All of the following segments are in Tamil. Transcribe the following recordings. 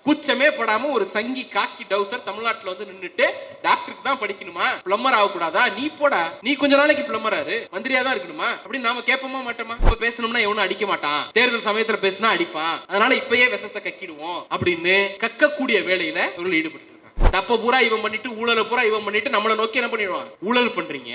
கூச்சமே படாம ஒரு சங்கி காக்கி டவுசர் தமிழ்நாட்டுல வந்து நின்னுட்டு டாக்டருக்கு தான் படிக்கணுமா, பிளம்பர் ஆகக்கூடாதா, நீ போடா, நீ கொஞ்ச நாளைக்கு பிளம்பர் ஆறு, மந்திரியா தான் இருக்கணுமா அப்படின்னு நாம கேட்போமா மாட்டோமா? இப்ப பேசணும்னா எவனும் அடிக்க மாட்டான், தேர்தல் சமயத்துல பேசினா அடிப்பான், அதனால இப்பயே விஷத்தை கக்கிடுவோம் அப்படின்னு கக்கக்கூடிய வேலையில இவர்கள் ஈடுபட்டு இருக்காங்க. தப்ப பூரா இவன் பண்ணிட்டு ஊழலை பூரா இவன் பண்ணிட்டு நம்மளை நோக்கி என்ன பண்ணிடுவான், ஊழல் பண்றீங்க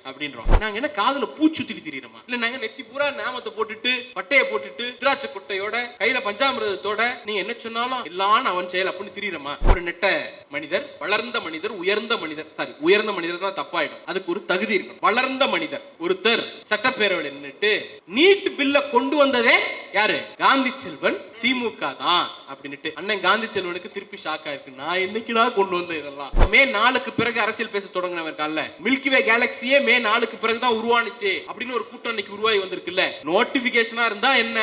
அப்படின்றோம். நாங்க என்ன காதுல பூச்சுத்திட்டு திரியுறோமா? இல்ல நாங்க நெத்தி பூரா நாமத்தை போட்டுட்டு பட்டைய போட்டுட்டு திராட்சை கொட்டையோட கையில பஞ்சாமிரதத்தோட நீங்க என்ன சொன்னாலும் எல்லாம் அவன் செயல் அப்படின்னு திரியுறமா? ஒரு நெட்ட மனிதர், வளர்ந்த மனிதர், உயர்ந்த மனிதர், சாரி உயர்ந்த மனிதர் தான் தப்பாயிடும், அதுக்கு ஒரு தகுதி இருக்கும். வளர்ந்த மனிதர் ஒருத்தர் சட்டப்பேரவையில் நின்னுட்டு நீட் பில்ல கொண்டு வந்ததே யாரு? காந்தி செல்வன், திமுக தான் அப்படின்னுட்டு அண்ணன் காந்தி செல்வனுக்கு திருப்பி ஷாக் ஆயிருக்கு. நான் என்னைக்குடா கொண்டு வந்த இதெல்லாம்? மே 4க்கு பிறகு அரசியல் பேச தொடங்கினவர் கால மில்கி வே கேலக்சியே மே 4க்கு பிறகுதான் உருவானுச்சு அப்படின்னு ஒரு கூட்டம் இன்னைக்கு உருவாகி வந்திருக்குல்ல. நோட்டிபிகேஷனா இருந்தா என்ன,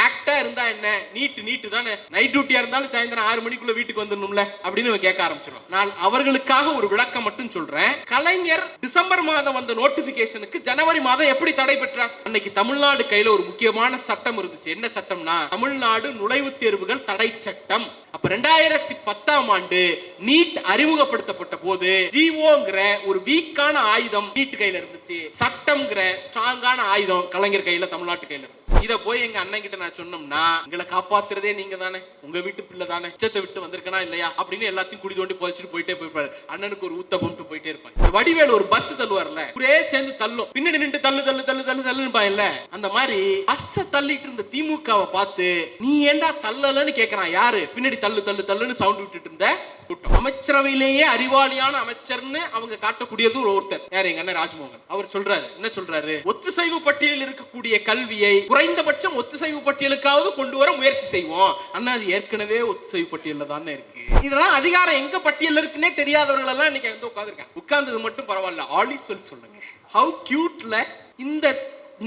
ஆக்டா இருந்தா என்ன, நீட் தானே, நைட் டியூட்டியா இருந்தாலும் சாயந்தரம் 6 மணிக்குள்ள வீட்டுக்கு வந்துடணும்ல அப்படின்னு கேட்க ஆரம்பிச்சிடும். நான் அவர்களுக்காக ஒரு விளக்கம் மட்டும் சொல்றேன். கலைஞர் டிசம்பர் மாதம் வந்த நோட்டிபிகேஷனுக்கு ஜனவரி மாதம் எப்படி தடை பெற்றார்? அன்னைக்கு தமிழ்நாடு கையில ஒரு முக்கியமான சட்டம் இருந்துச்சு. என்ன சட்டம்னா தமிழ்நாடு நுழைவுத் தேர்வுகள் தடை சட்டம். அப்ப 2010ஆம் ஆண்டு நீட் அறிமுகப்படுத்தப்பட்ட போது ஜிஓங்கிற ஒரு வீக்கான ஆயுதம் நீட் கையில இருந்துச்சு, சட்டம்ங்கிற ஸ்ட்ராங்கான ஆயுதம் கலைஞர் கையில, தமிழ்நாட்டு கையில இருந்துச்சு. இத போய் எங்க அண்ணன் கிட்ட நான் சொன்னோம்னா, எங்களை காப்பாத்துறதே நீங்க தானே, உங்க வீட்டு பிள்ளை தானே, உச்சத்தை விட்டு வந்திருக்கனா இல்லையா அப்படின்னு எல்லாத்தையும் குடி தோண்டி போயிட்டு போயிட்டே போயிருப்பாரு. அண்ணனுக்கு ஒரு ஊத்த போட்டு போயிட்டே இருப்பாங்க. இந்த வடிவேலு ஒரு பஸ் தள்ளுவார்ல, ஒரே சேர்ந்து தள்ளும், பின்னாடி நின்று தள்ளு தள்ளு தள்ளு தள்ளு தள்ளுன்னு இல்ல, அந்த மாதிரி பஸ்ஸ தள்ளிட்டு இருந்த திமுகவை பார்த்து நீ ஏண்டா தள்ளலன்னு கேக்குறான். யாரு? பின்னாடி தள்ளு தள்ளு தள்ளுன்னு சவுண்ட் விட்டுட்டு இருந்த கூட்டம். அமைச்சரவையிலேயே அறிவாளியான அமைச்சர்னு அவங்க காட்டக்கூடியது ஒருத்தர் யாரு? எங்க அண்ணன் ராஜ்மோகன். அவர் சொல்றாரு, என்ன சொல்றாரு? ஒத்துசைவு பட்டியலில் இருக்கக்கூடிய கல்வியை குறைந்தபட்சம் ஒத்துசைவு பட்டியலுக்காவது கொண்டு வர முயற்சி செய்வோம். அண்ணா அது ஏற்கனவே ஒத்துசைவு பட்டியல்ல தானே இருக்கு. இதெல்லாம் அதிகாரம் எங்க பட்டியல்ல இருக்குன்னே தெரியாதவர்கள் எல்லாம் இன்னைக்கு வந்து உட்கார்ந்திருக்காங்க. உட்கார்ந்தது மட்டும் பரவாயில்ல, ஆல் இஸ் வெல் சொல்லுங்க. ஹவ் கியூட்ல இந்த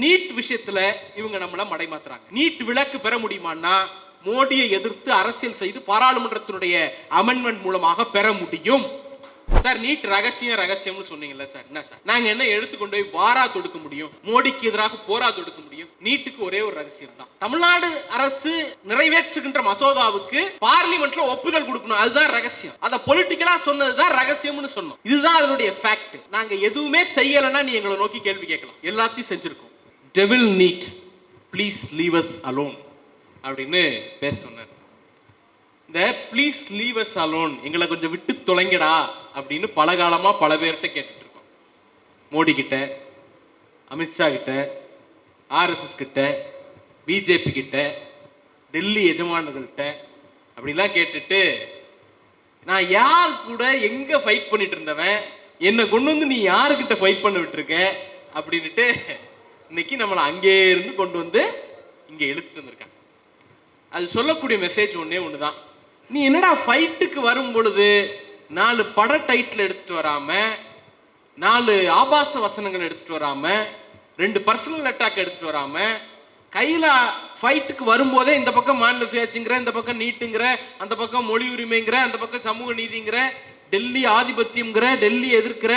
நீட் விஷயத்துல இவங்க நம்மள மடைமாத்துறாங்க. நீட் விலக்கு பெற முடியுமான்னா மோடியை எதிர்த்து அரசியல் செய்து பாராளுமன்றத்தினுடைய அமெண்ட்மெண்ட் மூலமாக பெற முடியும். சார் நீட் ரகசியம்னு சொன்னீங்கல்ல சார், என்ன சார் நாங்க என்ன எடுத்துக்கொண்டு போய் வாரா தொடுக்க முடியும்? மோடிக்கு எதிராக போரா தொடுக்க முடியும்? நீட்டுக்கு ஒரே ஒரு ரகசியம் தான். தமிழ்நாடு அரசு நிறைவேற்றுகின்ற மசோதாவுக்கு பார்லிமெண்ட்ல ஒப்புதல் கொடுக்கணும், அதுதான் ரகசியம். அத பொலிட்டிக்கலா சொன்னதுதான் ரகசியம்னு சொன்னோம். இதுதான் அதனுடைய ஃபேக்ட். நாங்க எதுவுமே செய்யலன்னா நீ எங்களை நோக்கி கேள்வி கேட்கலாம், எல்லாத்தையும் செஞ்சிருக்கோம். Devil NEET, please leave us alone அப்படின்னு பேச சொன்னார். இந்த ப்ளீஸ் லீவ் அஸ் அலோன், எங்களை கொஞ்சம் விட்டு தொலைங்கடா அப்படின்னு பல காலமா பல பேர்கிட்ட கேட்டுட்டு இருக்கோம். மோடி கிட்ட, அமித்ஷா கிட்ட, ஆர்எஸ்எஸ் கிட்ட, பிஜேபி கிட்ட, டெல்லி எஜமானர்கள்ட்ட அப்படிலாம் கேட்டுட்டு நான் யார் கூட எங்க ஃபைட் பண்ணிட்டு இருந்தவன், என்னை கொண்டு வந்து நீ யாருக்கிட்ட ஃபைட் பண்ண விட்டுருக்க அப்படின்ட்டு இன்னைக்கு நம்மளை அங்கே இருந்து கொண்டு வந்து இங்க இழுத்துட்டு வந்திருக்காங்க. அது சொல்லக்கூடிய மெசேஜ் ஒன்னே ஒண்ணுதான். நீ என்னடா ஃபைட்டுக்கு வரும் பொழுது 4 பட டைட்டில் எடுத்துட்டு வராம, 4 ஆபாச வசனங்கள் எடுத்துட்டு வராம, 2 பர்சனல் அட்டாக் எடுத்துட்டு வராம, கையில ஃபைட்டுக்கு வரும்போதே இந்த பக்கம் மாநில சுயாட்சிங்கிற, இந்த பக்கம் நீட்டுங்கிற, அந்த பக்கம் மொழி உரிமைங்கிற, அந்த பக்கம் சமூக நீதிங்கிற, டெல்லி ஆதிபத்தியம்ங்கிற, டெல்லி எதிர்க்கிற,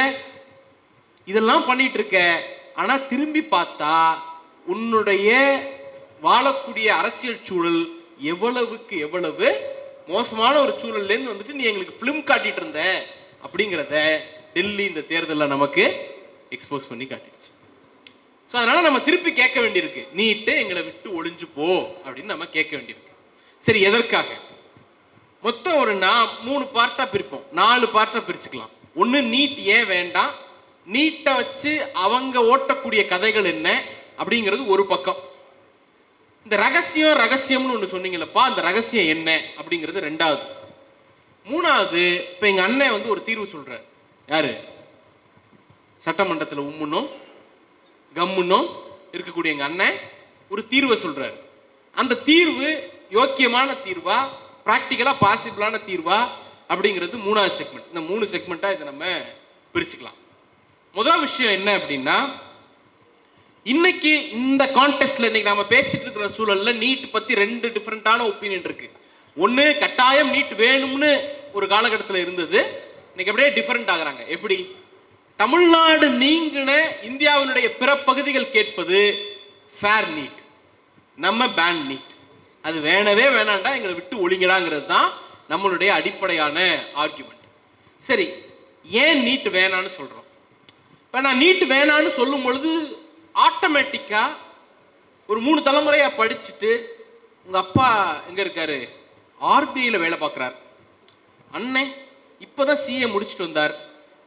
இதெல்லாம் பண்ணிட்டு இருக்க. ஆனா திரும்பி பார்த்தா உன்னுடைய வாழக்கூடிய அரசியல் சூழல் எவ்வளவுக்கு எவ்வளவு மோசமான ஒரு சூழல்ல இருந்து வந்துட்டு நீ எங்களுக்கு பிலிம் காட்டிட்டு இருந்த அப்படிங்கிறத டெல்லி இந்த தேர்தலில் நமக்கு எக்ஸ்போஸ் பண்ணி காட்டிடுச்சு. ஸோ அதனால நம்ம திருப்பி கேட்க வேண்டியிருக்கு, நீட்டு எங்களை விட்டு ஒளிஞ்சு போ அப்படின்னு நம்ம கேட்க வேண்டியிருக்கு. சரி, எதற்காக? மொத்தம் ஒரு 3 பார்ட்டா பிரிப்போம், 4 பார்ட்டா பிரிச்சுக்கலாம். ஒன்று, நீட் ஏன் வேண்டாம், நீட்டை வச்சு அவங்க ஓட்டக்கூடிய கதைகள் என்ன அப்படிங்கிறது ஒரு பக்கம். இந்த ரகசியம்னு ஒன்று சொன்னீங்களப்பா, அந்த ரகசியம் என்ன அப்படிங்கிறது 2வது. 3வது, இப்போ எங்க அண்ணன் வந்து ஒரு தீர்வு சொல்றாரு. யாரு? சட்டமன்றத்தில் உம்முன்னும் கம்முன்னும் இருக்கக்கூடிய எங்க அண்ணன் ஒரு தீர்வை சொல்றாரு. அந்த தீர்வு யோக்கியமான தீர்வா, பிராக்டிக்கலா பாசிபிளான தீர்வா அப்படிங்கிறது 3வது செக்மெண்ட். இந்த 3 செக்மெண்டா இதை நம்ம பிரிச்சுக்கலாம். முதல் விஷயம் என்ன அப்படின்னா, இன்னைக்கு இந்த கான்டெஸ்ட்ல இன்னைக்கு நாம பேசிட்டு இருக்கிற சூழல்ல நீட் பத்தி 2 டிஃபரெண்டான ஒப்பீனியன் இருக்கு. ஒன்னு, கட்டாயம் நீட் வேணும்னு ஒரு காலகட்டத்தில் இருந்தது, இன்னைக்கு அப்படியே டிஃபரெண்ட் ஆகுறாங்க. எப்படி? தமிழ்நாடு நீங்கின இந்தியாவினுடைய பிற பகுதிகள் கேட்பது ஃபேர் நீட், நம்ம பேன் நீட், அது வேணவே வேணாண்டா எங்களை விட்டு ஒழிங்கடாங்கிறது தான் நம்மளுடைய அடிப்படையான ஆர்குமெண்ட். சரி, ஏன் நீட் வேணான்னு சொல்றோம்? இப்ப நான் நீட் வேணான்னு சொல்லும் பொழுது ஆட்டோமேட்டிக்கா ஒரு 3 தலைமுறையா படிச்சுட்டு உங்க அப்பா எங்க இருக்காரு? ஆர்பிஐல வேலை பார்க்கிறார், அண்ணன் இப்பதான் சிஏ முடிச்சுட்டு வந்தார்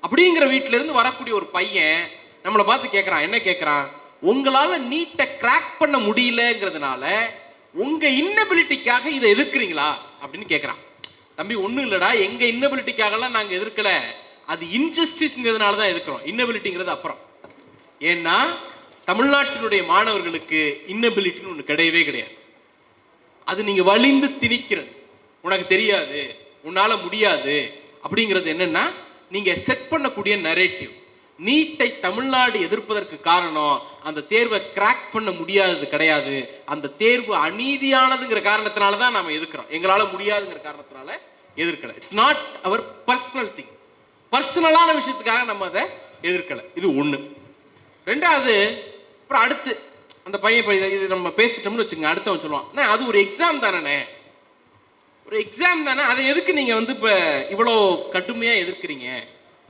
அப்படிங்கிற வீட்டில இருந்து வரக்கூடிய ஒரு பையன் நம்மளை பார்த்து கேட்கறான். என்ன கேட்கறான்? உங்களால நீட்டை கிராக் பண்ண முடியலங்கிறதுனால உங்க இன்னபிலிட்டிக்காக இதை எதிர்க்கிறீங்களா அப்படின்னு கேட்கறான். தம்பி, ஒண்ணும் இல்லடா, எங்க இன்னபிலிட்டிக்காகலாம் நாங்க எதிர்க்கல, அது இன்ஜஸ்டிஸ்ங்கிறதுனால தான் எதிர்க்கிறோம். இன்னபிலிட்டிங்கிறது அப்புறம். ஏன்னா தமிழ்நாட்டினுடைய மாணவர்களுக்கு இன்னபிலிட்டின்னு ஒன்று கிடையவே கிடையாது. அது நீங்க வலிந்து திணிக்கிறது, உனக்கு தெரியாது, உன்னால முடியாது அப்படிங்கிறது. என்னன்னா நீங்க செட் பண்ணக்கூடிய நரேட்டிவ். நீட்டை தமிழ்நாடு எதிர்ப்பதற்கு காரணம் அந்த தேர்வை கிராக் பண்ண முடியாதது கிடையாது, அந்த தேர்வு அநீதியானதுங்கிற காரணத்தினால தான் நாம எதிர்க்கிறோம். எங்களால முடியாதுங்கிற காரணத்தினால எதிர்க்கல. It's not our personal thing. பர்சனலான விஷயத்துக்காக நம்ம அதை எதிர்க்கல. இது ஒண்ணு. ரெண்டாவது, அப்புறம் அடுத்து அந்த பையன் இது நம்ம பேசிட்டோம்னு வச்சுக்கோங்க, அடுத்தவன் சொல்லுவான், அது ஒரு எக்ஸாம் தானே, ஒரு எக்ஸாம் தானே, அதை எதுக்கு நீங்க வந்து இப்ப இவ்வளோ கடுமையா எதிர்க்கிறீங்க?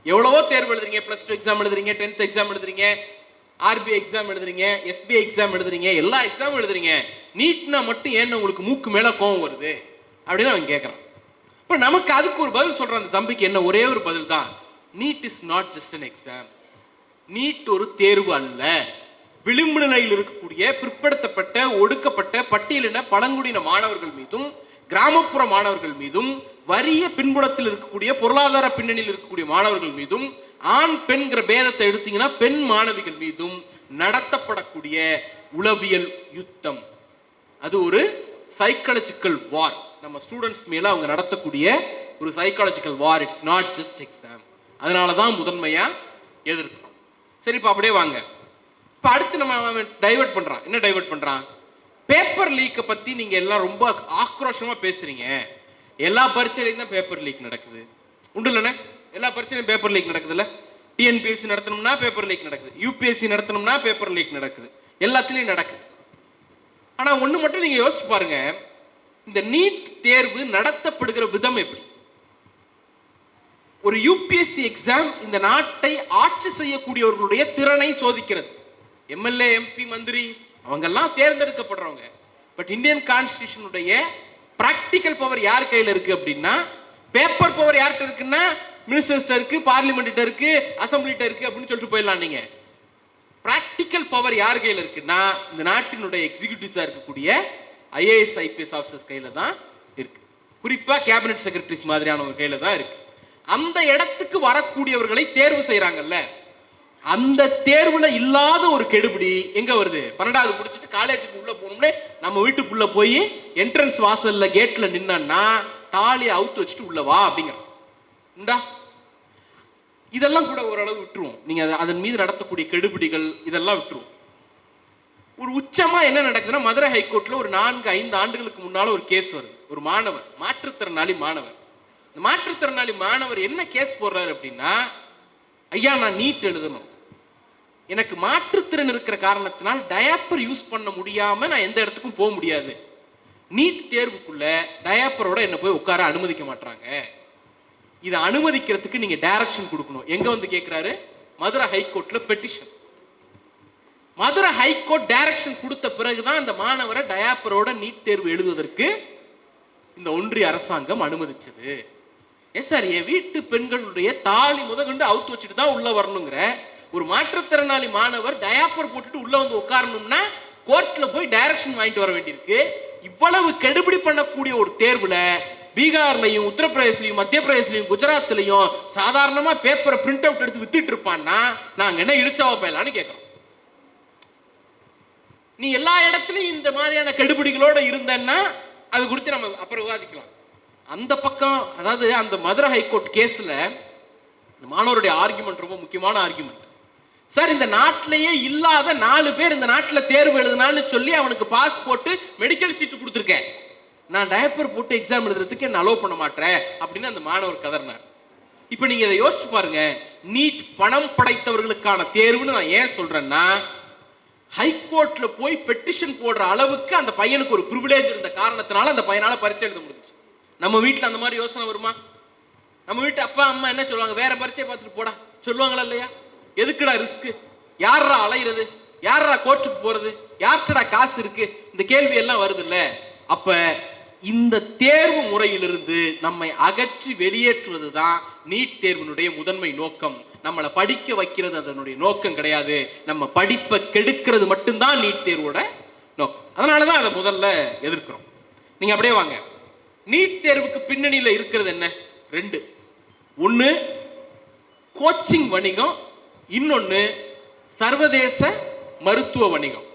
எவ்வளவோ தேர்வு எழுதுறீங்க, +2 எக்ஸாம் எழுதுறீங்க, 10th எக்ஸாம் எழுதுறீங்க, ஆர்பிஐ எக்ஸாம் எழுதுறீங்க, எஸ்பிஐ எக்ஸாம் எழுதுறீங்க, எல்லா எக்ஸாமும் எழுதுறீங்க, நீட்னா மட்டும் ஏன் உங்களுக்கு மூக்கு மேல கோவம் வருது அப்படின்னு அவன் கேட்கறான். இப்போ நமக்கு அதுக்கு ஒரு பதில் சொல்றான் அந்த தம்பிக்கு. என்ன? ஒரே ஒரு பதில் தான், NEET is not just an exam. NEET ஒரு தேர்வு அல்ல. விளிம்பு நிலையில் இருக்கக்கூடிய பிற்படுத்தப்பட்ட, ஒடுக்கப்பட்ட, பட்டியலின, பழங்குடியின மாணவர்கள் மீதும், கிராமப்புற மாணவர்கள் மீதும், வறிய பின்புலத்தில் இருக்கக்கூடிய பொருளாதார பின்னணியில் இருக்கக்கூடிய மாணவர்கள் மீதும், ஆண் பெண்கிற பேதத்தை எடுத்தீங்கன்னா பெண் மாணவிகள் மீதும் நடத்தப்படக்கூடிய உளவியல் யுத்தம். அது ஒரு சைக்காலஜிக்கல் வார். நம்ம ஸ்டூடெண்ட்ஸ் மேல அவங்க நடத்தக்கூடிய ஒரு psychological war. It's not just exam. அதனாலதான் முதன்மையா எதிர்க்கிறோம். சரி, இப்ப அப்படியே வாங்க. இப்ப அடுத்து நம்ம டைவர்ட் பண்றான். என்ன டைவர்ட் பண்றான்? பேப்பர் லீக்கை பத்தி நீங்க எல்லாம் ரொம்ப ஆக்ரோஷமா பேசுறீங்க. எல்லா பரீட்சையிலையும் தான் பேப்பர் லீக் நடக்குது, உண்டு இல்லைண்ணே? எல்லா பரீட்சையிலும் பேப்பர் லீக் நடக்குதுல்ல. டிஎன்பிஎஸ்சி நடத்தணும்னா பேப்பர் லீக் நடக்குது, யூபிஎஸ்சி நடத்தணும்னா பேப்பர் லீக் நடக்குது, எல்லாத்துலயும் நடக்குது. ஆனா ஒண்ணு மட்டும் நீங்க யோசிச்சு பாருங்க, இந்த நீட் தேர்வு நடத்தப்படுகிற விதம் எப்படி? ஒரு யூபிஎஸ்சி எக்ஸாம் இந்த நாட்டை ஆட்சி செய்யக்கூடியவர்களுடைய திறனை சோதிக்கிறது. எம்எல்ஏ, எம்பி, மந்திரி அவங்கெல்லாம் தேர்ந்தெடுக்கப்படுறவங்க. பட் இந்தியன் கான்ஸ்டிடியூஷனுடைய பிராக்டிக்கல் பவர் யார் கையில் இருக்கு அப்படின்னா, பேப்பர் பவர் யார்கிட்ட இருக்குன்னா மினிஸ்டர்ஸ்ட இருக்கு, பார்லிமெண்ட் இருக்கு, அசம்பிளிட்ட இருக்கு அப்படின்னு சொல்லிட்டு போயிடலாம். நீங்க பிராக்டிக்கல் பவர் யார் கையில் இருக்குன்னா இந்த நாட்டினுடைய எக்ஸிகியூட்டிவ்ஸா இருக்கக்கூடிய ஐஏஎஸ், ஐபிஎஸ் ஆஃபீஸர்ஸ் கையில தான் இருக்கு. குறிப்பா கேபினட் செக்ரட்டரிஸ் மாதிரியானவங்க கையில தான் இருக்கு. அந்த இடத்துக்கு வரக்கூடியவர்களை தேர்வு செய்யறாங்கல்ல, அந்த தேர்வுல இல்லாத ஒரு கெடுபிடி எங்க வருது? 12வது முடிச்சுட்டு காலேஜுக்கு உள்ள போகணும்னு நம்ம வீட்டுக்குள்ள போய் என்ட்ரன்ஸ் வாசல்ல கேட்ல நின்னா தாலியை அவுத்து வச்சுட்டு உள்ள வா அப்படிங்கிற உண்டா? இதெல்லாம் கூட ஓரளவு விட்டுருவோம். நீங்க அதன் மீது நடத்தக்கூடிய கெடுபிடிகள் இதெல்லாம் விட்டுருவோம். ஒரு உச்சமா என்ன நடக்குதுன்னா, மதுரை ஹைகோர்ட்ல ஒரு 4-5 ஆண்டுகளுக்கு முன்னால ஒரு கேஸ் வருது. ஒரு மாணவர், மாற்றுத்திறனாளி மாணவர். இந்த மாற்றுத்திறனாளி மாணவர் என்ன கேஸ் போடுறாரு அப்படின்னா, ஐயா நான் நீட் எழுதணும், எனக்கு மாற்றுத்திறன் இருக்கிற காரணத்தினால் டயாப்பர் யூஸ் பண்ண முடியாம நான் எந்த இடத்துக்கும் போக முடியாது, நீட் தேர்வுக்குள்ள டயாப்பரோட என்ன போய் உட்கார அனுமதிக்க மாட்டாங்க, இதை அனுமதிக்கிறதுக்கு நீங்க டைரக்ஷன் கொடுக்கணும். எங்க வந்து கேட்கிறாரு? மதுரை ஹைகோர்ட்ல பெட்டிஷன். மதுரை ஹைகோர்ட் டைரக்ஷன் கொடுத்த பிறகுதான் அந்த மாணவரை டயாப்பரோட நீட் தேர்வு எழுதுவதற்கு இந்த ஒன்றிய அரசாங்கம் அனுமதிச்சது. எஸ் சார், என் வீட்டு பெண்களுடைய தாலி முதற்கொண்டு அவுத்து வச்சுட்டு தான் உள்ள வரணுங்கிற ஒரு மாற்றுத்திறனாளி மாணவர் டயாப்பர் போட்டுட்டு உள்ள வந்து உட்காரணும்னா கோர்ட்ல போய் டைரக்ஷன் வாங்கிட்டு வர வேண்டியிருக்கு. இவ்வளவு கெடுபிடி பண்ணக்கூடிய ஒரு தேர்வுல பீகார்லையும், உத்தரப்பிரதேசலையும், மத்திய பிரதேசலையும், குஜராத்லையும் சாதாரணமா பேப்பரை பிரிண்ட் அவுட் எடுத்து வித்துட்டு இருப்பான்னா நாங்க என்ன இழிச்சாவா போயலான்னு கேட்கிறோம். நீ எல்லா இடத்துலையும் இந்த மாதிரியான கெடுபிடிகளோட இருந்தன்னா அது குறித்து நம்ம அப்புறம் விவாதிக்கலாம். அந்த பக்கம், அதாவது அந்த மதுரை ஹைகோர்ட் கேஸ்ல மாணவருடைய ஆர்குமெண்ட் ரொம்ப முக்கியமான ஆர்குமெண்ட். சார், இந்த நாட்டிலேயே இல்லாத 4 பேர் இந்த நாட்டில் தேர்வு எழுதுனான்னு சொல்லி அவனுக்கு பாஸ் போட்டு மெடிக்கல் சீட்டு கொடுத்துருக்கேன், நான் டயப்பர் போட்டு எக்ஸாம் எழுதுறதுக்கு என்ன அலோவ் பண்ண மாட்டேன் அப்படின்னு அந்த மாணவர் கதறினார். இப்போ நீங்க இதை யோசிச்சு பாருங்க, நீட் பணம் படைத்தவர்களுக்கான தேர்வுன்னு நான் ஏன் சொல்றேன்னா, ஹைகோர்ட்ல போய் பெட்டிஷன் போடுற அளவுக்கு அந்த பையனுக்கு ஒரு பிரிவிலேஜ் இருந்த காரணத்தினால அந்த பையனால பரீட்சை எழுத முடிஞ்சுச்சு. நம்ம வீட்டில் அந்த மாதிரி யோசனை வருமா? நம்ம வீட்டு அப்பா அம்மா என்ன சொல்லுவாங்க? வேற பரீட்சையை பார்த்துட்டு போடா சொல்லுவாங்களா இல்லையா? எதுக்குடா ரிஸ்க்? யாரா அலையிறது? யாரா கோர்ட்டுக்கு போறது? யார்கிட்டடா காசு இருக்கு? இந்த கேள்வி எல்லாம் வருது இல்ல. அப்ப இந்த தேர்வு முறையிலிருந்து நம்மை அகற்றி வெளியேற்றுவதுதான் நீட் தேர்வினுடைய முதன்மை நோக்கம். நம்மளை படிக்க வைக்கிறது அதனுடைய நோக்கம் கிடையாது. நம்ம படிப்பை கெடுக்கிறது மட்டும்தான் நீட் தேர்வோட நோக்கம். அதனாலதான் அதை முதல்ல எதிர்க்கிறோம். நீங்க அப்படியே வாங்க. நீட் தேர்வுக்கு பின்னணியில் இருக்கிறது என்ன? ரெண்டு. ஒன்னு கோச்சிங் வணிகம், இன்னொன்னு சர்வதேச மருத்துவ வணிகம்.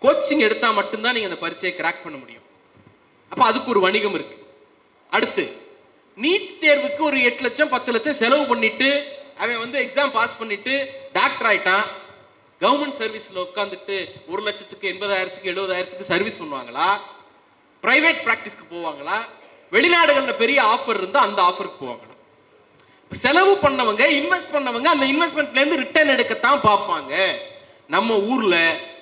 கோச்சிங் எடுத்தா மட்டும்தான் நீங்க அந்த பரீட்சையை கிராக் பண்ண முடியும். அப்ப அதுக்கு ஒரு வணிகம் இருக்கு. அடுத்து நீட் தேர்வுக்கு ஒரு 8 லட்சம் 10 லட்சம் செலவு பண்ணிட்டு அவன் வந்து எக்ஸாம் பாஸ் பண்ணிட்டு டாக்டர் ஆயிட்டான். கவர்மெண்ட் சர்வீஸ்ல உட்காந்துட்டு 1 லட்சத்துக்கு 80,000க்கு 70,000க்கு சர்வீஸ் பண்ணுவாங்களா? பிரைவேட் பிராக்டிஸ்க்கு போவாங்களா? வெளிநாடுகள்ல பெரிய ஆஃபர் இருந்தா அந்த ஆஃபருக்கு போவாங்களா? செலவு பண்ணவங்க, இன்வெஸ்ட் பண்ணவங்க அந்த இன்வெஸ்ட்மெண்ட்ல இருந்து ரிட்டர்ன் எடுக்கத்தான் பார்ப்பாங்க. நம்ம ஊர்ல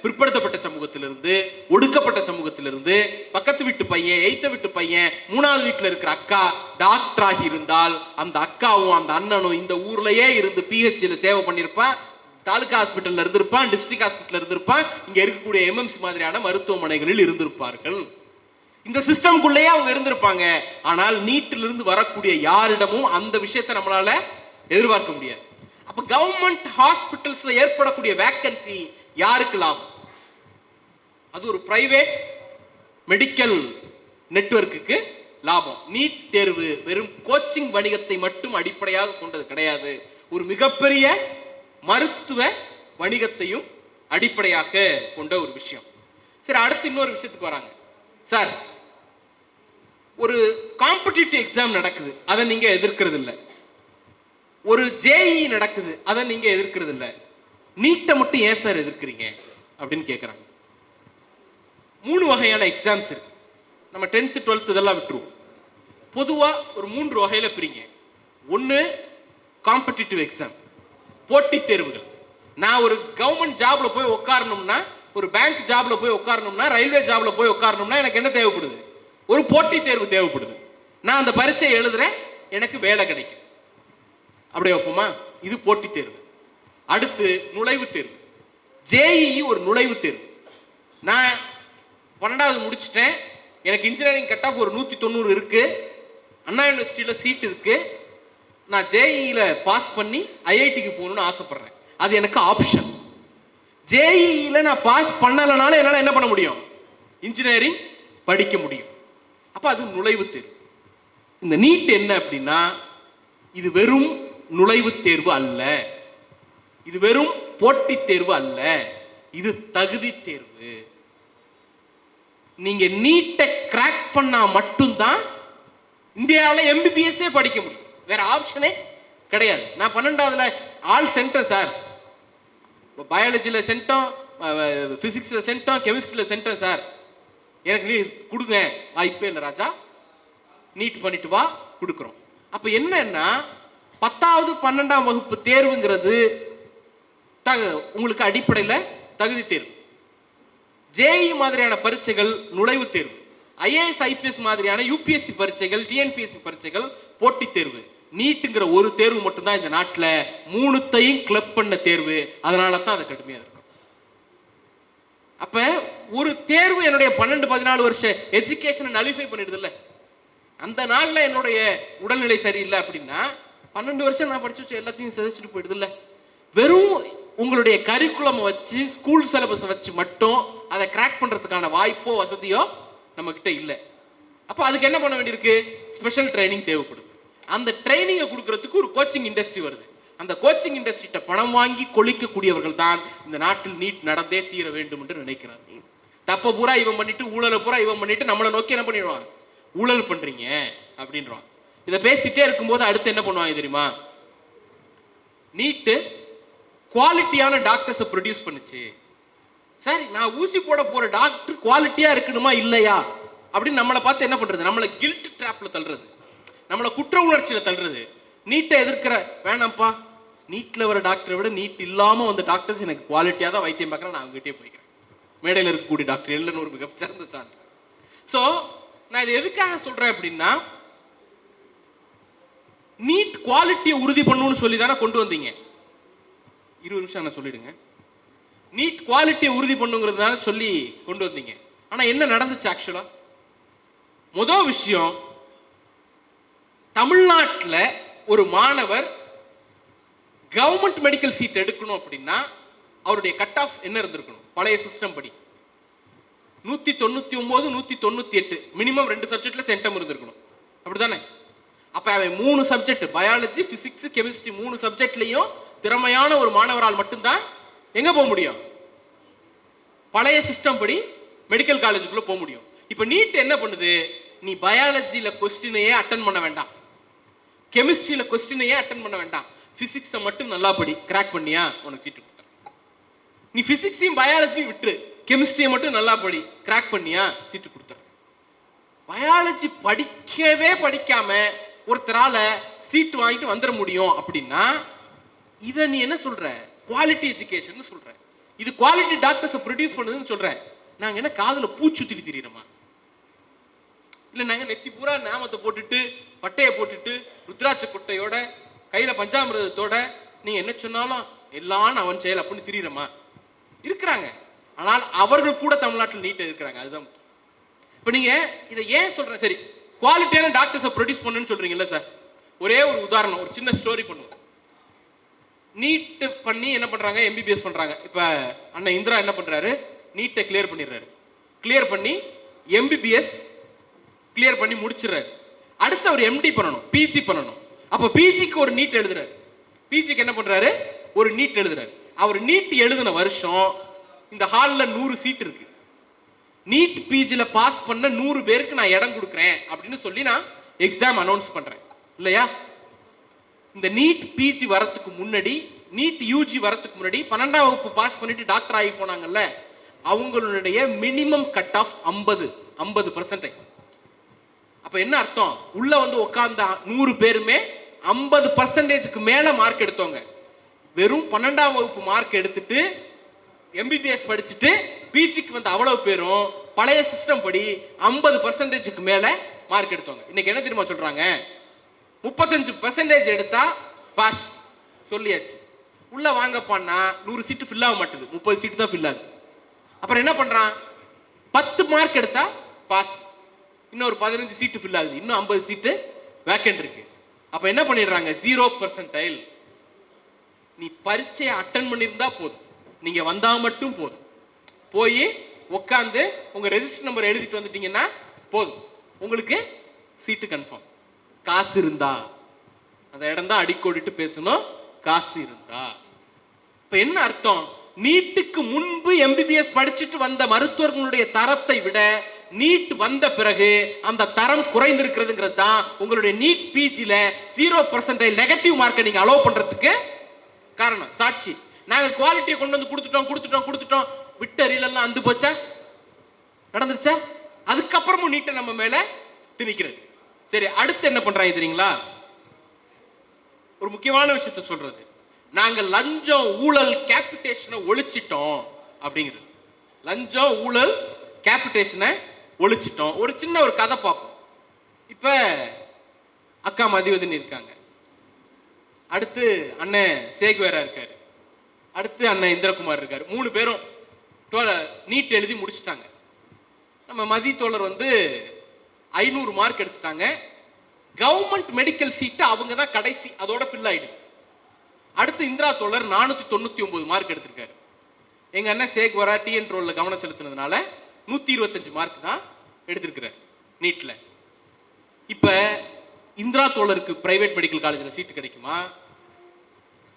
பிற்படுத்தப்பட்ட சமூகத்திலிருந்து, ஒடுக்கப்பட்ட சமூகத்திலிருந்து, பக்கத்து வீட்டு பையன், எய்த்த வீட்டு பையன், 3வது வீட்டுல இருக்கிற அக்கா டாக்டர் ஆகி இருந்தால் அந்த அக்காவும் அந்த அண்ணனும் இந்த ஊர்லயே இருந்து பிஹெச்ல சேவை பண்ணிருப்பான், தாலுகா ஹாஸ்பிட்டல்ல இருந்திருப்பான், டிஸ்ட்ரிக்ட் ஹாஸ்பிட்டல் இருந்திருப்பான், இங்க இருக்கக்கூடிய எம்எம்சி மாதிரியான மருத்துவமனைகளில் இருந்திருப்பார்கள். இந்த சிஸ்டம்குள்ளேயே அவங்க இருந்திருப்பாங்க. ஆனால் நீட்டில் இருந்து வரக்கூடிய யாரிடமும் அந்த விஷயத்தை நம்மளால எதிர்பார்க்க முடியாது. அப்ப கவர்மெண்ட் ஹாஸ்பிட்டல்ஸ்ல ஏற்படக்கூடிய வேக்கன்சி யாருக்கு லாபம்? அது ஒரு பிரைவேட் மெடிக்கல் நெட்வொர்க்குக்கு லாபம். நீட் தேர்வு வெறும் கோச்சிங் வணிகத்தை மட்டும் அடிப்படையாக கொண்டது கிடையாது. ஒரு மிகப்பெரிய மருத்துவ வணிகத்தையும் அடிப்படையாக கொண்ட ஒரு விஷயம். சரி, அடுத்து இன்னொரு விஷயத்துக்கு வராங்க. சார், ஒரு காம்படிட்டிவ் எக்ஸாம் நடக்குது, அதை நீங்க எதிர்க்கிறது இல்லை. ஒரு ஜேஇ நடக்குது, அதை நீங்க எதிர்க்கிறது இல்லை. நீட்டை மட்டும் ஏன் சார் எதிர்க்கிறீங்க அப்படின்னு கேட்குறாங்க. 3 வகையான எக்ஸாம்ஸ் இருக்கு. நம்ம 10th 12th இதெல்லாம் விட்டுருவோம். பொதுவாக ஒரு 3 வகையில பிரிங்க. ஒன்று காம்படிட்டிவ் எக்ஸாம், போட்டித் தேர்வுகள். நான் ஒரு கவர்மெண்ட் ஜாப்ல போய் உட்காரணும்னா, ஒரு பேங்க் ஜாப்ல போய் உட்காரணும்னா, ரயில்வே ஜாப்ல போய் உட்காரணும்னா எனக்கு என்ன தேவைப்படுது? ஒரு போட்டித் தேர்வு தேவைப்படுது. நான் அந்த பரீட்சையை எழுதுறேன், எனக்கு வேலை கிடைக்கும். அப்படியே வைப்போமா? இது போட்டித் தேர்வு. அடுத்து நுழைவுத் தேர்வு. ஜேஇஇ ஒரு நுழைவுத் தேர்வு. நான் 12வது முடிச்சிட்டேன், எனக்கு இன்ஜினியரிங் கட் ஆஃப் ஒரு 190 இருக்கு, அண்ணா யூனிவர்சிட்டியில சீட் இருக்கு, நான் ஜேஇஇல பாஸ் பண்ணி ஐஐடிக்கு போகணும்னு ஆசைப்படுறேன். அது எனக்கு ஆப்ஷன். ஜேஇஇல நான் பாஸ் பண்ணலனாலும் என்னால் என்ன பண்ண முடியும்? இன்ஜினியரிங் படிக்க முடியும். அப்ப அது நுழைவுத் தேர்வு. இந்த நீட் என்ன அப்படின்னா, இது வெறும் நுழைவுத் தேர்வு அல்ல, இது வெறும் போட்டித் தேர்வு அல்ல, இது தகுதி தேர்வு. நீங்க நீட்டை கிராக் பண்ணா மட்டும்தான் இந்தியாவில் எம்பிபிஎஸ்ஸே படிக்க முடியும். வேற ஆப்ஷனே கிடையாது. நான் 12வதுல ஆல் சென்டர் சார், பயாலஜியில் சென்டம், பிசிக்ஸில் சென்டம், கெமிஸ்ட்ரியில் சென்டம் சார், எனக்கு நீ கொடுங்க. வாய்ப்பே இல்லை ராஜா, நீட் பண்ணிட்டு வா, கொடுக்குறோம். அப்போ என்னன்னா, 10வது 12ஆம் வகுப்பு தேர்வுங்கிறது உங்களுக்கு அடிப்படையில் தகுதி தேர்வு. ஜேஇ மாதிரியான பரீட்சைகள் நுழைவுத் தேர்வு. ஐஏஎஸ் ஐபிஎஸ் மாதிரியான யூபிஎஸ்சி பரீட்சைகள், டிஎன்பிஎஸ்சி பரீட்சைகள் போட்டித் தேர்வு. நீட்டுங்கிற ஒரு தேர்வு மட்டும்தான் இந்த நாட்டில் 3த்தையும் கிளப் பண்ண தேர்வு. அதனால தான் அது கடுமையாக இருக்கும். அப்ப ஒரு தேர்வு என்னுடைய 12-14 வருஷ எஜுகேஷனை நலிஃபை பண்ணிடுது இல்ல. அந்த நாளில் என்னுடைய உடல்நிலை சரியில்லை அப்படின்னா 12 வருஷம் நான் படிச்சு வச்சு எல்லாத்தையும் சிதைச்சிட்டு போயிடுது இல்ல. வெறும் உங்களுடைய கரிக்குலம் வச்சு, ஸ்கூல் சிலபஸ் வச்சு மட்டும் அதை கிராக் பண்றதுக்கான வாய்ப்போ வசதியோ நம்ம கிட்ட இல்லை. அப்போ அதுக்கு என்ன பண்ண வேண்டியிருக்கு? ஸ்பெஷல் ட்ரைனிங் தேவைப்படுது. அந்த ட்ரைனிங்கை கொடுக்கறதுக்கு ஒரு கோச்சிங் இண்டஸ்ட்ரி வருது. அந்த கோச்சிங் இண்டஸ்ட்ரிட்ட பணம் வாங்கி கொளிக்கக்கூடியவர்கள் தான் இந்த நாட்டில் நீட் நடந்தே தீர வேண்டும் என்று நினைக்கிறார்கள். தப்ப பூரா இவன் பண்ணிட்டு, ஊழலை பூரா இவன் பண்ணிட்டு நம்மளை நோக்கி என்ன பண்ணிடுவான்? ஊழல் பண்றீங்க அப்படின்றான். இதை பேசிட்டே இருக்கும்போது அடுத்து என்ன பண்ணுவாங்க தெரியுமா? நீட்டு குவாலிட்டியான டாக்டர்ஸை ப்ரொடியூஸ் பண்ணுச்சு. சரி, நான் ஊசி போட போற டாக்டர் குவாலிட்டியா இருக்கணுமா இல்லையா அப்படின்னு நம்மளை பார்த்து என்ன பண்றது? நம்மளை கில்ட் ட்ராப்ல தள்ளுறது, நம்மளை குற்ற உணர்ச்சியில தள்ளுறது. நீட்டை எதிர்க்கிற, வேணாம்ப்பா, நீட்ல வர டாக்டரை விட நீட் இல்லாம வந்த டாக்டர்ஸ் எனக்கு குவாலிட்டியா தான் வைத்தியம் பார்க்கறேன், நான் அவங்ககிட்டயே போய்க்கிறேன். மேடையில் இருக்கக்கூடிய டாக்டர் இல்லைன்னு ஒரு மிக சிறந்த சான்று. ஸோ நான் இது எதுக்காக சொல்றேன் அப்படின்னா, நீட் குவாலிட்டியை உறுதி பண்ணணும்னு சொல்லி தானே கொண்டு வந்தீங்க. 20 நிமிஷம் என்ன சொல்லிடுங்க. நீட் குவாலிட்டியை உறுதி பண்ணுங்கிறதுனால சொல்லி கொண்டு வந்தீங்க. ஆனா என்ன நடந்துச்சு ஆக்சுவலா? முதல் விஷயம், தமிழ்நாட்டில் ஒரு மாணவர் கவர்மெண்ட் மெடிக்கல் சீட் எடுக்கணும் அப்படின்னா அவருடைய கட் ஆஃப் என்ன இருந்திருக்கணும்? பழைய சிஸ்டம் படி 199 198 மினிமம் 2 சப்ஜெக்ட்ல சென்டம் இருந்திருக்கணும். அப்படிதானே? அப்ப அவன் 3 சப்ஜெக்ட், பயாலஜி, பிசிக்ஸ், கெமிஸ்ட்ரி 3 சப்ஜெக்ட்லயும் திறமையான ஒரு மாணவரால் மட்டும்தான் எங்க போக முடியும்? பழைய சிஸ்டம் படி மெடிக்கல் காலேஜுக்குள்ள போக முடியும். இப்ப நீட் என்ன பண்ணுது? நீ பயாலஜியில கொஸ்டினையே அட்டன் பண்ண வேண்டாம், கெமிஸ்ட்ரியில கொஸ்டினையே அட்டன் பண்ண வேண்டாம், பிசிக்ஸை மட்டும் நல்லா படி, கிராக் பண்ணியா உனக்கு சீட்டு கொடுத்தேன். நீ பிசிக்ஸையும் பயாலஜியும் விட்டு கெமிஸ்ட்ரியை மட்டும் நல்லா படி, கிராக் பண்ணியா சீட்டு கொடுத்தேன். பயாலஜி படிக்கவே படிக்காம ஒருத்தரால சீட்டு வாங்கிட்டு வந்துட முடியும் அப்படின்னா இதை நீ என்ன சொல்ற? குவாலிட்டி எஜுகேஷன் சொல்ற. இது குவாலிட்டி டாக்டர்ஸை ப்ரொடியூஸ் பண்ணுதுன்னு சொல்ற. நாங்க என்ன காதுல பூச்சுத்திரி திரியிறோமா? இல்ல நாங்க நெத்தி பூரா நாமத்தை போட்டுட்டு பட்டையை போட்டுட்டு ருத்ராட்ச கொட்டையோட கையில பஞ்சாமிரதத்தோட நீங்க என்ன சொன்னாலும் எல்லாம் அவன் செயல் அப்படின்னு திரியிறோமா? இருக்கிறாங்க. ஆனால் அவர்கள் கூட தமிழ்நாட்டில் நீட் இருக்கிறாங்க. அதுதான் முக்கியம். இப்ப நீங்க இதை ஏன் சொல்றேன்? சரி, குவாலிட்டியான டாக்டர்ஸை ப்ரொடியூஸ் பண்ணுன்னு சொல்றீங்கல்ல சார், ஒரே ஒரு உதாரணம், ஒரு சின்ன ஸ்டோரி பண்ணுவோம். நீட் பண்ணி என்ன பண்றாங்க? எம்பிபிஎஸ் பண்றாங்க. இப்ப அண்ணன் இந்திரா என்ன பண்றாரு? நீட்டை கிளியர் பண்ணிடுறாரு. கிளியர் பண்ணி எம்பிபிஎஸ் கிளியர் பண்ணி முடிச்சிடறாரு. அடுத்து அவர் எம்டி பண்ணணும், பிஜி பண்ணணும். அப்ப பிஜிக்கு ஒரு நீட் எழுதுறாரு. பிஜிக்கு என்ன பண்றாரு? ஒரு நீட் எழுதுறாரு. அவர் நீட் எழுதின வருஷம் இந்த ஹால்ல 100 சீட் இருக்கு. நீட் பிஜில பாஸ் பண்ண 100 பேருக்கு நான் இடம் கொடுக்குறேன் அப்படின்னு சொல்லி நான் எக்ஸாம் அனௌன்ஸ் பண்றேன் இல்லையா? இந்த நீட் பிஜி வரத்துக்கு முன்னாடி, நீட் யூஜி வரத்துக்கு முன்னாடி 12ஆம் வகுப்பு பாஸ் பண்ணிட்டு டாக்டர் ஆகி போனாங்கல்ல, அவங்களுடைய மினிமம் கட் ஆஃப் 50%. அப்ப என்ன அர்த்தம்? உள்ள வந்து உட்கார்ந்த 100 பேருமே 50%க்கு மேல மார்க் எடுத்தவங்க. வெறும் 12ஆம் வகுப்பு மார்க் எடுத்துட்டு எம்பிபிஎஸ் படிச்சுட்டு பிஜிக்கு வந்த அவ்வளவு பேரும் பழைய சிஸ்டம் படி 50%க்கு மேல மார்க் எடுத்தவங்க. இன்னைக்கு என்ன தெரியுமா சொல்றாங்க? 35% எடுத்தா பாஸ் சொல்லியாச்சு. உள்ள வாங்கப்பான்னா 100 சீட்டு ஃபில் ஆக மாட்டுது, 30 சீட்டு தான் ஃபில் ஆகுது. அப்புறம் என்ன பண்றான்? 10 மார்க் எடுத்தா பாஸ், இன்னொரு 15 சீட்டு ஃபில் ஆகுது, இன்னும் 50 சீட்டு வேக்கன்ட் இருக்கு. அப்ப என்ன பண்ணிடுறாங்க? 0%. நீ பரீட்சையை அட்டன் பண்ணியிருந்தா போதும், நீங்க வந்தா மட்டும் போதும், போய் உட்காந்து உங்க ரெஜிஸ்டர் நம்பர் எழுதிட்டு வந்துட்டீங்கன்னா போதும், உங்களுக்கு சீட்டு கன்ஃபார்ம். காசு இருந்தா, அந்த இடம் தான் அடிக்கோடிட்டு பேசணும், காசு இருந்தா. இப்ப என்ன அர்த்தம்? நீட்டுக்கு முன்பு எம்பிபிஎஸ் படிச்சுட்டு வந்த மருத்துவர்களுடைய தரத்தை விட நீட் வந்த பிறகு அந்த தரம் குறைந்திருக்கிறதுங்கிறது தான் உங்களுடைய நீட் பிஜில 0% நெகட்டிவ் மார்க்கை நீங்க அலோவ் பண்றதுக்கு காரணம். சாட்சி, நாங்க குவாலிட்டியை கொண்டு வந்து கொடுத்துட்டோம், விட்ட ரீலெல்லாம் அந்து போச்சா? நடந்துருச்சா? அதுக்கப்புறமும் நீட்டை நம்ம மேல திணிக்கிறது. சரி, அடுத்து என்ன பண்றாங்க தெரியுங்களா? ஒரு முக்கியமான விஷயத்தை சொல்றது, நாங்க லஞ்சம் ஊழல் கேபிடேஷனை ஒழிச்சிட்டோம் அப்படிங்கிறது. லஞ்சம் ஊழல் கேபிடேஷனை ஒழிச்சிட்டோம். ஒரு சின்ன ஒரு கதை பார்ப்போம். இப்ப அக்கா மதிவதன் இருக்காங்க, அடுத்து அண்ணன் சேகுவேரா இருக்காரு, அடுத்து அண்ணன் இந்திரகுமார் இருக்காரு. 3 பேரும் நீட் எழுதி முடிச்சுட்டாங்க. நம்ம மதி தோழர் வந்து 500 மார்க் எடுத்துட்டாங்க. கவர்மெண்ட் மெடிக்கல் சீட்டு அவங்க தான் கடைசி, அதோட ஃபில் ஆயிடுது. அடுத்து இந்திரா தோழர் 499 மார்க் எடுத்திருக்காரு. எங்க அண்ணன் சேகுவேரா டிஎன் ரோல்ல கவனம் செலுத்தினதுனால 125 மார்க் தான் எடுத்திருக்கிறார் நீட்ல. இப்ப இந்திரா தோழருக்கு பிரைவேட் மெடிக்கல் காலேஜ்ல சீட்டு கிடைக்குமா?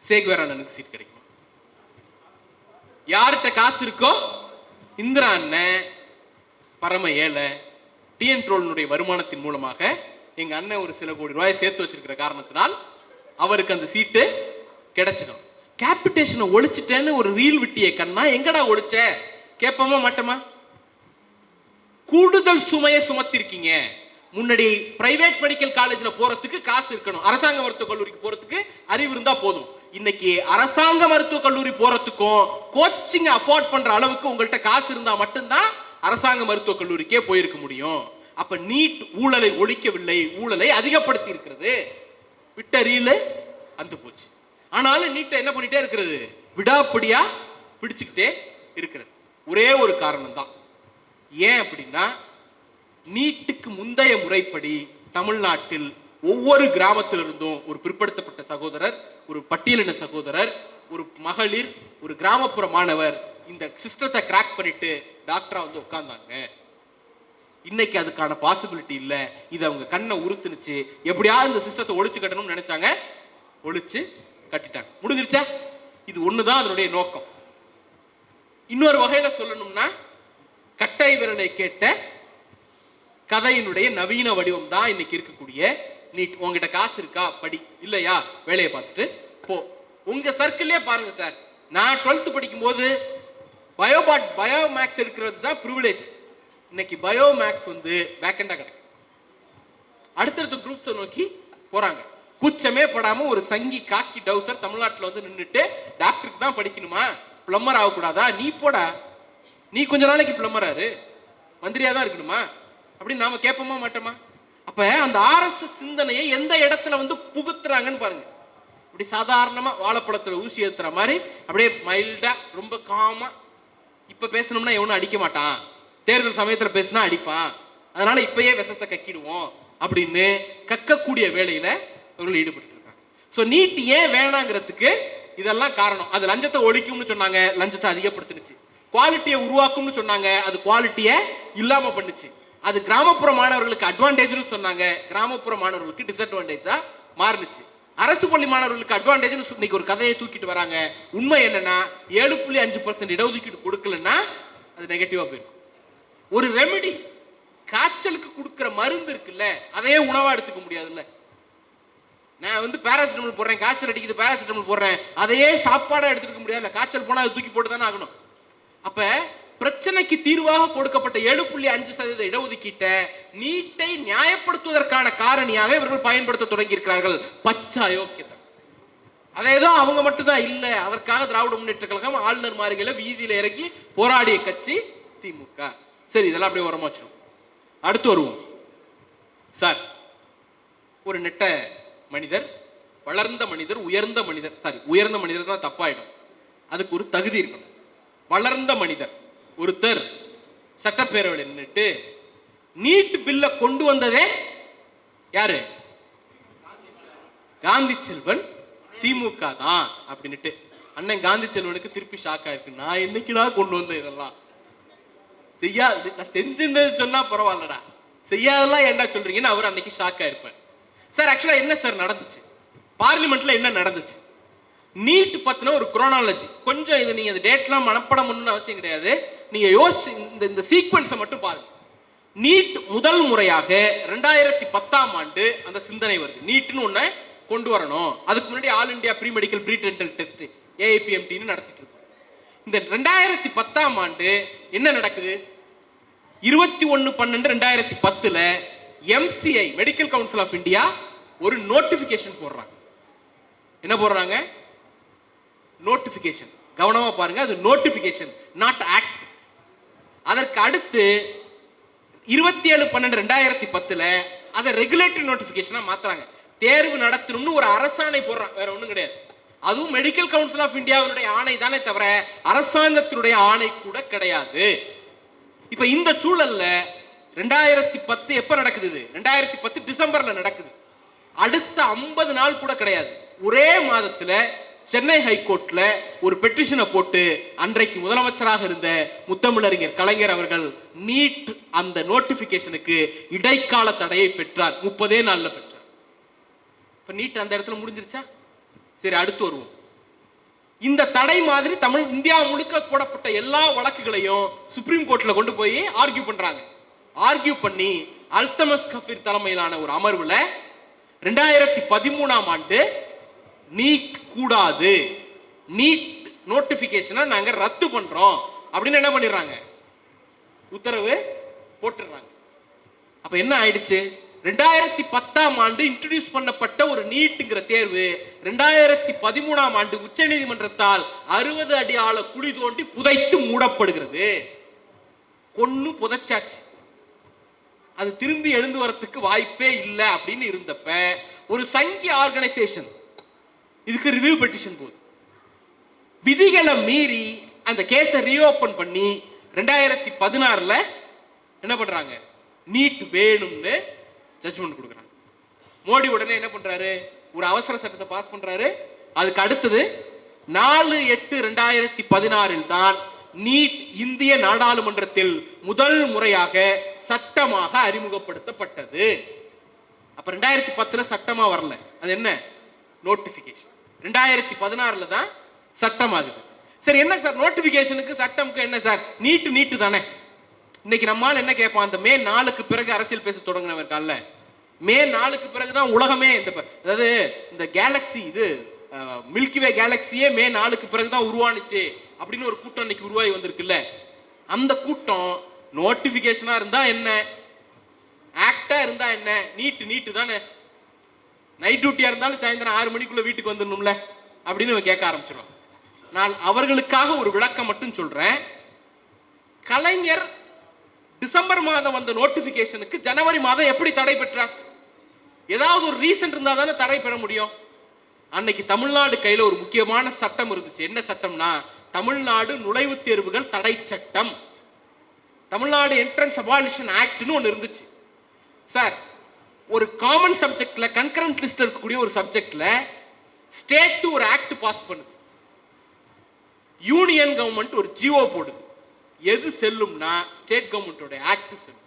சேகுவேரா அண்ணனுக்கு சீட் கிடைக்குமா? யார்கிட்ட காசு இருக்கோ, இந்திரா அண்ணன் பரம ஏழை, டிஎன் ரோலினுடைய வருமானத்தின் மூலமாக எங்க அண்ணன் ஒரு சில கோடி ரூபாய் சேர்த்து வச்சிருக்கிற காரணத்தினால் அவருக்கு அந்த சீட்டு கிடைச்சிடும். கேபிடேஷனை ஒழிச்சிட்டேன்னு ஒரு ரீல் விட்டிய கண்ணா, எங்கடா ஒழிச்ச கேட்போமா மாட்டோமா? கூடுதல் சுமையை சுமத்திருக்கீங்க. முன்னாடி பிரைவேட் மெடிக்கல் காலேஜ்ல போறதுக்கு காசு இருக்கணும், அரசாங்க மருத்துவக் கல்லூரிக்கு போறதுக்கு அறிவு இருந்தா போதும். இன்னைக்கு அரசாங்க மருத்துவக் கல்லூரி போறதுக்கும் கோச்சிங் அஃபோர்ட் பண்ற அளவுக்கு உங்கள்கிட்ட காசு இருந்தா மட்டும்தான் அரசாங்க மருத்துவக் கல்லூரிக்கே போயிருக்க முடியும். அப்ப நீட் ஊழலை ஒழிக்கவில்லை, ஊழலை அதிகப்படுத்தி இருக்கிறது. விட்ட ரீலு அந்த போச்சு. ஆனாலும் நீட்டை என்ன பண்ணிட்டே இருக்கிறது, விடாப்படியா பிடிச்சுக்கிட்டே இருக்கிறது. ஒரே ஒரு காரணம் தான். ஏன் அப்படின்னா, நீட்டுக்கு முந்தைய முறைப்படி தமிழ்நாட்டில் ஒவ்வொரு கிராமத்திலிருந்தும் ஒரு பிற்படுத்தப்பட்ட சகோதரர், ஒரு பட்டியலின சகோதரர், ஒரு மகளிர், ஒரு கிராமப்புற மாணவர் இந்த சிஸ்டத்தை கிராக் பண்ணிட்டு டாக்டரா வந்து உட்கார்ந்தாங்க. இன்னைக்கு அதுக்கான பாசிபிலிட்டி இல்ல. இது அவங்க கண்ணை உறுத்துனுச்சு. எப்படியாவது இந்த சிஸ்டத்தை ஒழிச்சு கட்டணும்னு நினைச்சாங்க, ஒழிச்சு கட்டிட்டாங்க. முடிஞ்சிருச்சா? இது ஒண்ணுதான் அதனுடைய நோக்கம். இன்னொரு வகையில சொல்லணும்னா, கட்டை விரலை கேட்ட கதையினுடைய நவீன வடிவம் தான் இன்னைக்கு இருக்கக்கூடிய நீட். உங்ககிட்ட காசு இருக்கா படி, இல்லையா வேலையை பார்த்துட்டு போ. உங்க சர்க்கிள்லயே பாருங்க சார், நான் 12th படிக்கும் போது பயோ மேக்ஸ் எடுக்கிறது தான் ப்ரிவிலேஜ். இன்னைக்கு பயோ மேக்ஸ் வந்து வேக்கண்டா கிடக்கு. அடுத்தடுத்த குரூப்ஸ் நோக்கி போறாங்க. கூச்சமே படாம ஒரு சங்கி காக்கி டவுசர் தமிழ்நாட்டில் வந்து நின்றுட்டு டாக்டருக்கு தான் படிக்கணுமா, பிளம்பர் ஆகக்கூடாதா, நீ போடா, நீ கொஞ்ச நாளைக்கு பிளம்பராரு, மந்திரியா தான் இருக்கணுமா அப்படின்னு நாம கேட்போமா மாட்டோமா? அப்ப அந்த RSS சிந்தனையை எந்த இடத்துல வந்து புகுத்துறாங்கன்னு பாருங்க. இப்படி சாதாரணமா வாழைப்பழத்துல ஊசி ஏத்துற மாதிரி அப்படியே மைல்டா ரொம்ப காமா, இப்ப பேசணும்னா எவனும் அடிக்க மாட்டான், தேர்தல் சமயத்துல பேசினா அடிப்பான், அதனால இப்பயே விஷத்தை கக்கிடுவோம் அப்படின்னு கக்கக்கூடிய வேலையில அவர்கள் ஈடுபட்டு இருக்காங்க. சோ நீட் ஏன் வேணாங்கிறதுக்கு இதெல்லாம் காரணம். அது லஞ்சத்தை ஒழிக்கும்னு சொன்னாங்க, லஞ்சத்தை அதிகப்படுத்துச்சு. குவாலிட்டியை உருவாக்கும்னு சொன்னாங்க, அது குவாலிட்டியை இல்லாம பண்ணுச்சு. அது கிராமப்புற மாணவர்களுக்கு அட்வான்டேஜ்னு சொன்னாங்க, கிராமப்புற மாணவர்களுக்கு டிஸ்அட்வான்டேஜா மாறுனுச்சு. அரசு பள்ளி மாணவர்களுக்கு அட்வான்டேஜ்னு இன்னைக்கு ஒரு கதையை தூக்கிட்டு வராங்க. உண்மை என்னன்னா, 7.5% இடஒதுக்கீடு கொடுக்கலன்னா அது நெகட்டிவா போயிருக்கும். ஒரு ரெமெடி, காய்ச்சலுக்கு கொடுக்கிற மருந்து இருக்குல்ல, அதையே உணவா எடுத்துக்க முடியாதுல்ல. நான் வந்து பாராசிட்டமல் போடுறேன், காய்ச்சல் அடிக்குது பாராசிட்டமல் போடுறேன், அதையே சாப்பாடா எடுத்துக்க முடியாது. காய்ச்சல் போனா அது தூக்கி போட்டு தானே ஆகணும். அப்ப பிரச்சனைக்கு தீர்வாக கொடுக்கப்பட்ட 7.5% இடஒதுக்கீட்டை நீட்டை நியாயப்படுத்துவதற்கான காரணியாக இவர்கள் பயன்படுத்த தொடங்கி இருக்கிறார்கள். பச்சை அயோக்கியத்தை. அதேதான் அவங்க மட்டும்தான் இல்ல, அதற்காக திராவிட முன்னேற்ற கழகம் ஆளுநர் மாளிகையில வீதியில இறங்கி போராடிய கட்சி திமுக. சரி, இதெல்லாம் அப்படியே உரமா வச்சிடும். அடுத்து வருவோம் சார். ஒரு நெட்ட மனிதர், வளர்ந்த மனிதர், உயர்ந்த மனிதர், சாரி உயர்ந்த மனிதர் தான் தப்பாயிடும், அதுக்கு ஒரு தகுதி இருக்கணும். வளர்ந்த மனிதர் ஒருத்தர் சட்டப்பேரவையில் நின்றுட்டு நீட் பில்ல கொண்டு வந்ததே யாரு? காந்தி செல்வன், திமுக தான் அப்படின்னுட்டு. அண்ணன் காந்தி செல்வனுக்கு திருப்பி ஷாக் ஆயிருக்கு. நான் என்னைக்குடா கொண்டு வந்தேன் இதெல்லாம்? செஞ்சிருந்தது சொன்னா பரவாயில்லடா, செய்யாதெல்லாம் என்ன சொல்றீங்கன்னு அவர் அன்னைக்கு ஷாக் ஆயிருப்பார். சார் ஆக்சுவலா என்ன சார் நடந்துச்சு பார்லிமெண்ட்ல? என்ன நடந்துச்சு? நீட் பத்தின ஒரு குரோனாலஜி கொஞ்சம், இது நீங்க இந்த டேட்லாம் மனப்படம் பண்ணணும்னு அவசியம் கிடையாது. நீங்க யோசிச்சு இந்த சீக்வன்ஸை மட்டும் பாருங்க. நீட் முதல் முறையாக 2010ஆம் ஆண்டு அந்த சிந்தனை வருது, நீட்னு ஒண்ணு கொண்டு வரணும். அதுக்கு முன்னாடி all India pre medical pre dental test AIPMT நடத்திட்டு இருக்கோம். இந்த 2010ஆம் ஆண்டு என்ன நடக்குது? 21/12/2010 MCI medical council of India ஒரு நோட்டிபிகேஷன் போடுறாங்க. என்ன போடுறாங்க? நோட்டிபிகேஷன். கவனமா பாருங்க, அது நோட்டிபிகேஷன், நாட் ஆக்ட். அதற்கு அடுத்து 27/12/2010 அதை ரெகுலேட்டரி நோட்டிபிகேஷனா மாத்துறாங்க. தேர்வு நடத்தணும்னு ஒரு அரசாணை போடுறாங்க, வேற ஒண்ணும் கிடையாது. அதுவும் மெடிக்கல் கவுன்சில் ஆஃப் இந்தியாவுடைய ஆணை தானே தவிர அரசாங்கத்தினுடைய ஆணை கூட கிடையாது. இப்ப இந்த சூழல்ல 2010 எப்ப நடக்குது? 2010 டிசம்பர்ல நடக்குது. அடுத்த 50 நாள் கூட கிடையாது, ஒரே மாதத்துல சென்னை ஹைகோர்ட்ல ஒரு பெட்டிஷனை போட்டு அன்றைக்கு முதலமைச்சராக இருந்த முத்தமிழறிஞர் கலைஞர் அவர்கள் நீட் அந்த நோட்டிபிகேஷனுக்கு இடைக்கால தடையை பெற்றார். 30 நாள்ல பெற்றார். இப்ப நீட் அந்த இடத்துல முடிஞ்சிருச்சா? சரி, அடுத்து வருவோம். இந்த தடை மாதிரி இந்தியா முழுக்க போடப்பட்ட எல்லா வழக்குகளையும் சுப்ரீம் கோர்ட்ல கொண்டு போய் ஆர்கியூ பண்றாங்க. ஆர்கியூ பண்ணி அல்தமஸ் கஃபீர் தலைமையிலான ஒரு அமர்வுல 2013ஆம் ஆண்டு நீட் கூடாது, நீட் நோட்டிபிகேஷனை நாங்க ரத்து பண்றோம் அப்படின்னு என்ன பண்ணிடுறாங்க? உத்தரவு போட்டுறாங்க. அப்ப என்ன ஆயிடுச்சு? 2010ஆம் ஆண்டு இன்ட்ரோடியூஸ் பண்ணப்பட்ட ஒரு நீட்ங்கிற தேர்வு 2013ஆம் ஆண்டு உச்ச நீதிமன்றத்தால் 60 அடி ஆழ குழி தோண்டி புதைத்து மூடப்படுகிறது. கொன்னு புதைச்சாச்சு, அது திரும்பி எழுந்து வரத்துக்கு வாய்ப்பே இல்லை அப்படின்னு இருந்தப்ப ஒரு சங்கி ஆர்கனைசேஷன் இதுக்கு ரிவ்யூ பெட்டிஷன் போகுது. விதிகளை மீறி அந்த கேஸை ரீஓபன் பண்ணி 2016 என்ன பண்றாங்க, நீட் வேணும்னு ஜட்ஜ்மெண்ட் கொடுக்குறாங்க. மோடி உடனே என்ன பண்றாரு, ஒரு அவசர சட்டத்தை பாஸ் பண்றாரு. அதுக்கு அடுத்தது 4/8/2016 தான் நீட் இந்திய நாடாளுமன்றத்தில் முதல் முறையாக சட்டமாக அறிமுகப்படுத்தப்பட்டது. அப்ப 2010 சட்டமா வரல, அது என்ன நோட்டிபிகேஷன். 2016 தான் சட்டமாகுது. சரி, என்ன சார் நோட்டிபிகேஷனுக்கு சட்டம்க்கு என்ன சார், நீட்டு தானே. இன்னைக்கு நம்மால் என்ன கேட்பான், அந்த மே 4க்கு பிறகு அரசியல் பேச தொடங்கினவர் கால, மே 4க்கு பிறகுதான் உலகமே அதாவது இந்த கேலக்சி, இது மில்கிவே கேலக்சியே மே 4க்கு பிறகுதான் உருவானுச்சு அப்படின்னு ஒரு கூட்டம் இன்னைக்கு உருவாகி வந்திருக்குல்ல. அந்த கூட்டம் நோட்டிபிகேஷனா இருந்தா என்ன, ஆக்டா இருந்தா என்ன, நீட்டு தானே. நைட் டியூட்டியா இருந்தாலும் சாயந்தரம் 6 மணிக்குள்ள வீட்டுக்கு வந்துடணும்ல அப்படின்னு கேட்க ஆரம்பிச்சிடும். நான் அவர்களுக்காக ஒரு விளக்கம் மட்டும் சொல்றேன். கலைஞர் டிசம்பர் மாதம் வந்த நோட்டிபிகேஷனுக்கு ஜனவரி மாதம் எப்படி தடை பெற்றார்? ஏதாவது ஒரு ரீசன் இருந்தா தானே தடை பெற முடியும். அன்னைக்கு தமிழ்நாடு கையில ஒரு முக்கியமான சட்டம் இருந்துச்சு. என்ன சட்டம்னா, தமிழ்நாடு நுழைவுத் தேர்வுகள் தடை சட்டம், தமிழ்நாடு என்ட்ரன்ஸ் அபாலிஷன் ஆக்ட்னு ஒன்று இருந்துச்சு. சார், ஒரு காமன் சப்ஜெக்ட்ல கன்கரண்ட் லிஸ்ட் இருக்கக்கூடிய ஒரு சப்ஜெக்ட்ல ஸ்டேட் ஒரு ஆக்ட் பாஸ் பண்ணுது, யூனியன் கவர்மெண்ட் ஒரு ஜிஓ போடுது. எது செல்லும்னா ஸ்டேட் கவர்மெண்டோட ஆக்ட் செல்லும்.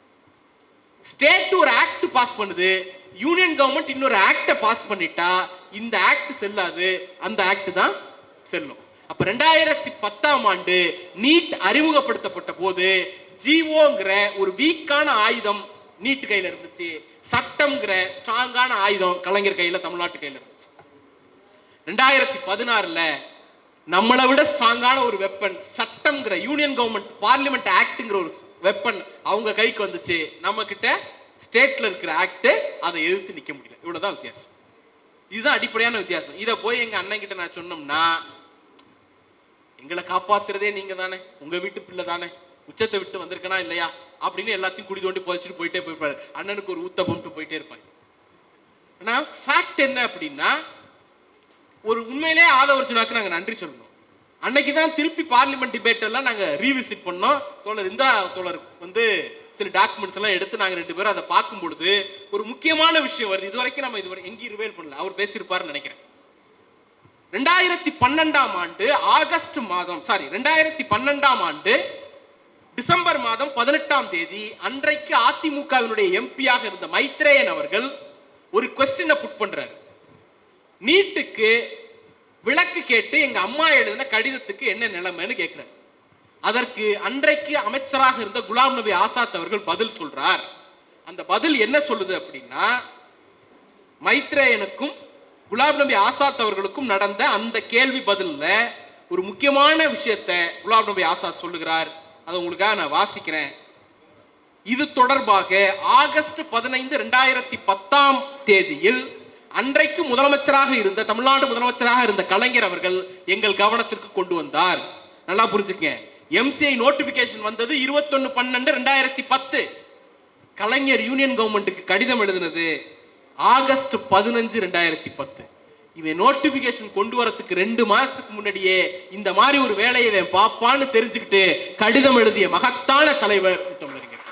ஸ்டேட் ஒரு ஆக்ட் பாஸ் பண்ணுது, யூனியன் கவர்மெண்ட் இன்னொரு ஆக்ட பாஸ் பண்ணிட்டா இந்த ஆக்ட் செல்லாது, அந்த ஆக்ட் தான் செல்லும். அப்ப 2010 நீட் அறிமுகப்படுத்தப்பட்ட போது ஜிஓங்கிற ஒரு வீக்கான ஆயுதம் நீட் கையில இருந்துச்சு, சட்டம்ங்கிற ஸ்ட்ராங்கான ஆயுதம் கலைஞர் கையில, தமிழ்நாட்டு கையில இருந்துச்சு. 2016 நம்மளை விட ஸ்ட்ராங்கான ஒரு வெப்பன் சட்டம்ங்கிற யூனியன் கவர்மெண்ட் பார்லிமெண்ட் ஆக்ட்ங்கிற ஒரு வெப்பன் அவங்க கைக்கு வந்துச்சு. நம்ம கிட்ட ஸ்டேட்ல இருக்கிற ஆக்ட் அதை எதிர்த்து நிக்க முடியல. இவ்வளவுதான் வித்தியாசம். இதுதான் அடிப்படையான வித்தியாசம். இதை போய் எங்க அண்ணன் கிட்ட நான் சொன்னோம்னா, எங்களை காப்பாத்துறதே நீங்க தானே, உங்க வீட்டு பிள்ளை தானே, உச்சத்தை விட்டு வந்திருக்கனா இல்லையா அப்படின்னு எல்லாத்தையும் குடி தோண்டி புதைச்சிட்டு போயிட்டே போயிருப்பாரு. அண்ணனுக்கு ஒரு ஊத்தப்பம்ட்டு போயிட்டே இருப்பாங்க. ஆனா ஃபேக்ட் என்ன அப்படின்னா, ஒரு உண்மையிலே ஆதவர்ஜுனாக்கு நாங்க நன்றி சொல்லணும். அன்னைக்கு தான் திருப்பி பார்லிமெண்ட் டிபேட் எல்லாம் நாங்க ரீவிசிட் பண்ணோம். தோழர் இந்திரா தோழர் சில டாக்குமெண்ட்ஸ் எல்லாம் எடுத்து நாங்க 2 பேரும் அதை பார்க்கும் பொழுது ஒரு முக்கியமான விஷயம் வருது. இதுவரைக்கும் நம்ம இதுவரை எங்கேயும் ரிவேல் பண்ணல, அவர் பேசியிருப்பாருன்னு நினைக்கிறேன். 2012 டிசம்பர் மாதம் 18 தேதி அன்றைக்கு அதிமுகவினுடைய எம்பியாக இருந்த மைத்ரேயன் அவர்கள் ஒரு கொஸ்டினை புட் பண்றாரு. நீட்டுக்கு விளக்கு கேட்டு எங்க அம்மா எழுதின கடிதத்துக்கு என்ன நிலைமைன்னு கேட்கிறார். அதற்கு அன்றைக்கு அமைச்சராக இருந்த குலாம் நபி ஆசாத் அவர்கள் பதில் சொல்றார். அந்த பதில் என்ன சொல்லுது அப்படின்னா, மைத்ரேயனுக்கும் குலாம் நபி ஆசாத் அவர்களுக்கும் நடந்த அந்த கேள்வி பதில்ல ஒரு முக்கியமான விஷயத்தை குலாம் நபி ஆசாத் சொல்லுகிறார். அதை உங்களுக்காக நான் வாசிக்கிறேன். இது தொடர்பாக ஆகஸ்ட் 15, 2010 தேதியில் அன்றைக்கு முதலமைச்சராக இருந்த, தமிழ்நாடு முதலமைச்சராக இருந்த கலைஞர் அவர்கள் எங்கள் கவனத்திற்கு கொண்டு வந்தார். நல்லா புரிஞ்சுக்க, எம்சிஐ நோட்டிபிகேஷன் வந்தது 21/12/2010. கலைஞர் யூனியன் கவர்மெண்ட்டுக்கு கடிதம் எழுதினது ஆகஸ்ட் 15, 2010. இவன் நோட்டிபிகேஷன் கொண்டு வரதுக்கு 2 மாசத்துக்கு முன்னாடியே இந்த மாதிரி ஒரு வேலையை இவன் பாப்பான்னு தெரிஞ்சுக்கிட்டு கடிதம் எழுதிய மகத்தான தலைவர் தமிழறிஞர்.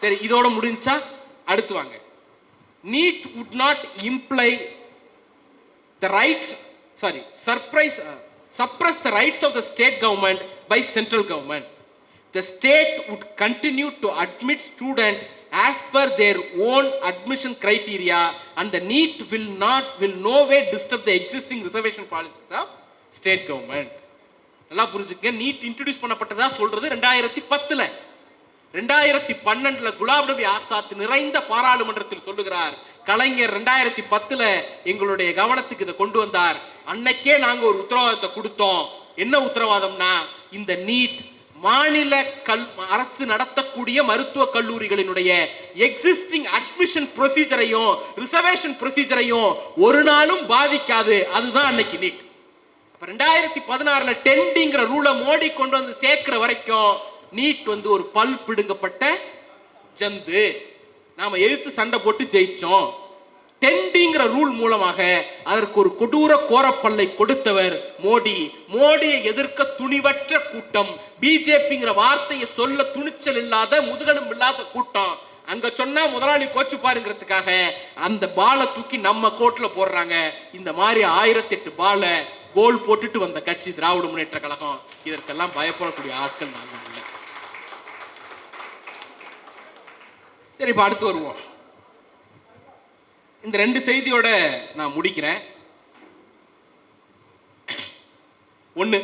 சரி, இதோட முடிஞ்சா அடுத்து வாங்க. NEET would not imply the rights, suppress the rights of the state government by central government. The state would continue to admit students as per their own admission criteria, and the NEET will no way disturb the existing reservation policies of state government. நல்லா புரிஞ்சுக்க, நீட் இன்ட்ரோடியூஸ் பண்ணப்பட்டதா சொல்றது 2010. 2012 குலாம் நபி ஆசாத் நிறைந்த பாராளுமன்றத்தில் சொல்லுகிறார், கலைஞர் 2010 எங்களுடைய கவனத்துக்கு இதை கொண்டு வந்தார். அன்னைக்கே நாங்க ஒரு உத்தரவாதத்தை கொடுத்தோம். என்ன உத்தரவாதம்னா, இந்த நீட் மாநில அரசு நடத்தக்கூடிய மருத்துவ கல்லூரிகளினுடைய எக்ஸிஸ்டிங் அட்மிஷன் ப்ரொசீஜரையும் ரிசர்வேஷன் ப்ரொசீஜரையும் ஒரு நாளும் பாதிக்காது. அதுதான் அன்னைக்கு நீட். அப்ப 2016 டெண்டிங்கிற ரூலை மோடி கொண்டு வந்து சேர்க்கிற வரைக்கும் நீட் ஒரு பல் பிடுங்கப்பட்ட ஜந்து. நாம எதிர்த்து சண்டை போட்டு ஜெயிச்சோம். டெண்டிங்கிற ரூல் மூலமாக அதற்கு ஒரு கொடூர கோரப்பல்லை கொடுத்தவர் மோடி. மோடியை எதிர்க்க துணிவற்ற கூட்டம், பிஜேபிங்கிற வார்த்தையை சொல்ல துணிச்சல் இல்லாத முதுகெலும்பு இல்லாத கூட்டம். அங்க சொன்னா முதலாளி கோச்சு பாருங்கிறதுக்காக அந்த பாலை தூக்கி நம்ம கோட்ல போடுறாங்க. இந்த மாதிரி 1008 பாலை கோல் போட்டுட்டு வந்த கட்சி திராவிட முன்னேற்ற கழகம். இதற்கெல்லாம் பயப்படக்கூடிய ஆட்கள் நாங்கள் இல்லை. சரி, இப்ப அடுத்து வருவோம். இந்த 2 செய்தியோட நான் முடிக்கிறேன். ஒண்ணு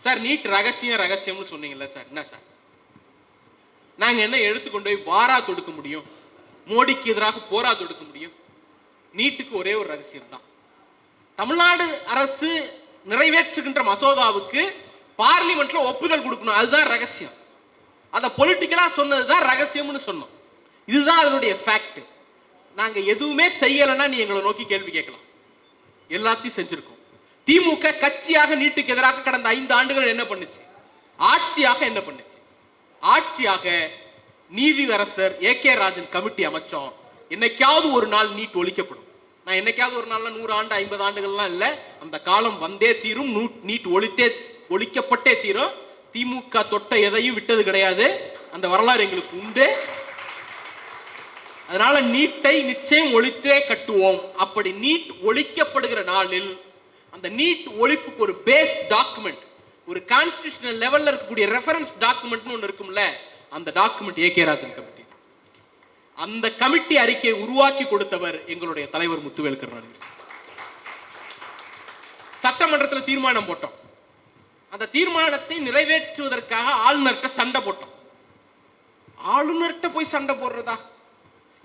சார், நீட் ரகசியம்னு சொன்னீங்கல்ல சார், என்ன சார் நாங்க என்ன எடுத்துக்கொண்டு போய் வாரா தொடுக்க முடியும்? மோடிக்கு எதிராக போரா தொடுக்க முடியும்? நீட்டுக்கு ஒரே ஒரு ரகசியம் தான். தமிழ்நாடு அரசு நிறைவேற்றுகின்ற மசோதாவுக்கு பார்லிமெண்ட்ல ஒப்புதல் கொடுக்கணும், அதுதான் ரகசியம். அதை பொலிட்டிக்கலா சொன்னதுதான் ரகசியம்னு சொன்னோம். இதுதான் அதனுடைய ஃபேக்ட். நாங்க எதுவுமே செய்யலைன்னா நீ எங்களை நோக்கி கேள்வி கேட்கலாம். எல்லாத்தையும் செஞ்சிருக்கோம். திமுக கட்சியாக நீட்டுக்கு எதிராக கடந்த 5 ஆண்டுகள் என்ன பண்ணுச்சு? ஆட்சியாக என்ன பண்ணுச்சு? ஆட்சியாக நீதியரசர் AK ராஜன் கமிட்டி அமைச்சோம். என்னைக்காவது ஒரு நாள் நீட் ஒழிக்கப்படும். நான் என்னைக்காவது ஒரு நாள்ல 100 ஆண்டு 50 ஆண்டுகள்லாம் இல்லை, அந்த காலம் வந்தே தீரும். நீட் ஒழிக்கப்பட்டே தீரும். திமுக தொட்ட எதையும் விட்டது கிடையாது. அந்த வரலாறு எங்களுக்கு உண்டு. அதனால நீட்டை நிச்சயம் ஒழித்தே கட்டுவோம். அப்படி நீட் ஒழிக்கப்படுகிற நாளில் அந்த நீட் ஒழிப்புக்கு ஒரு பேஸ் டாக்குமெண்ட், ஒரு கான்ஸ்டிடியூஷனல் லெவல்ல இருக்கக்கூடிய ரெஃபரன்ஸ் டாக்குமெண்ட்னு ஒன்று இருக்கும்ல, அந்த டாக்குமெண்ட் AK ராஜன் கமிட்டி. அந்த கமிட்டி அறிக்கையை உருவாக்கி கொடுத்தவர் எங்களுடைய தலைவர் முத்துவேல் கருணாநிதி. சட்டமன்றத்தில் தீர்மானம் போட்டோம். அந்த தீர்மானத்தை நிறைவேற்றுவதற்காக ஆளுநர்கிட்ட சண்டை போட்டோம். ஆளுநர்கிட்ட போய் சண்டை போடுறதா?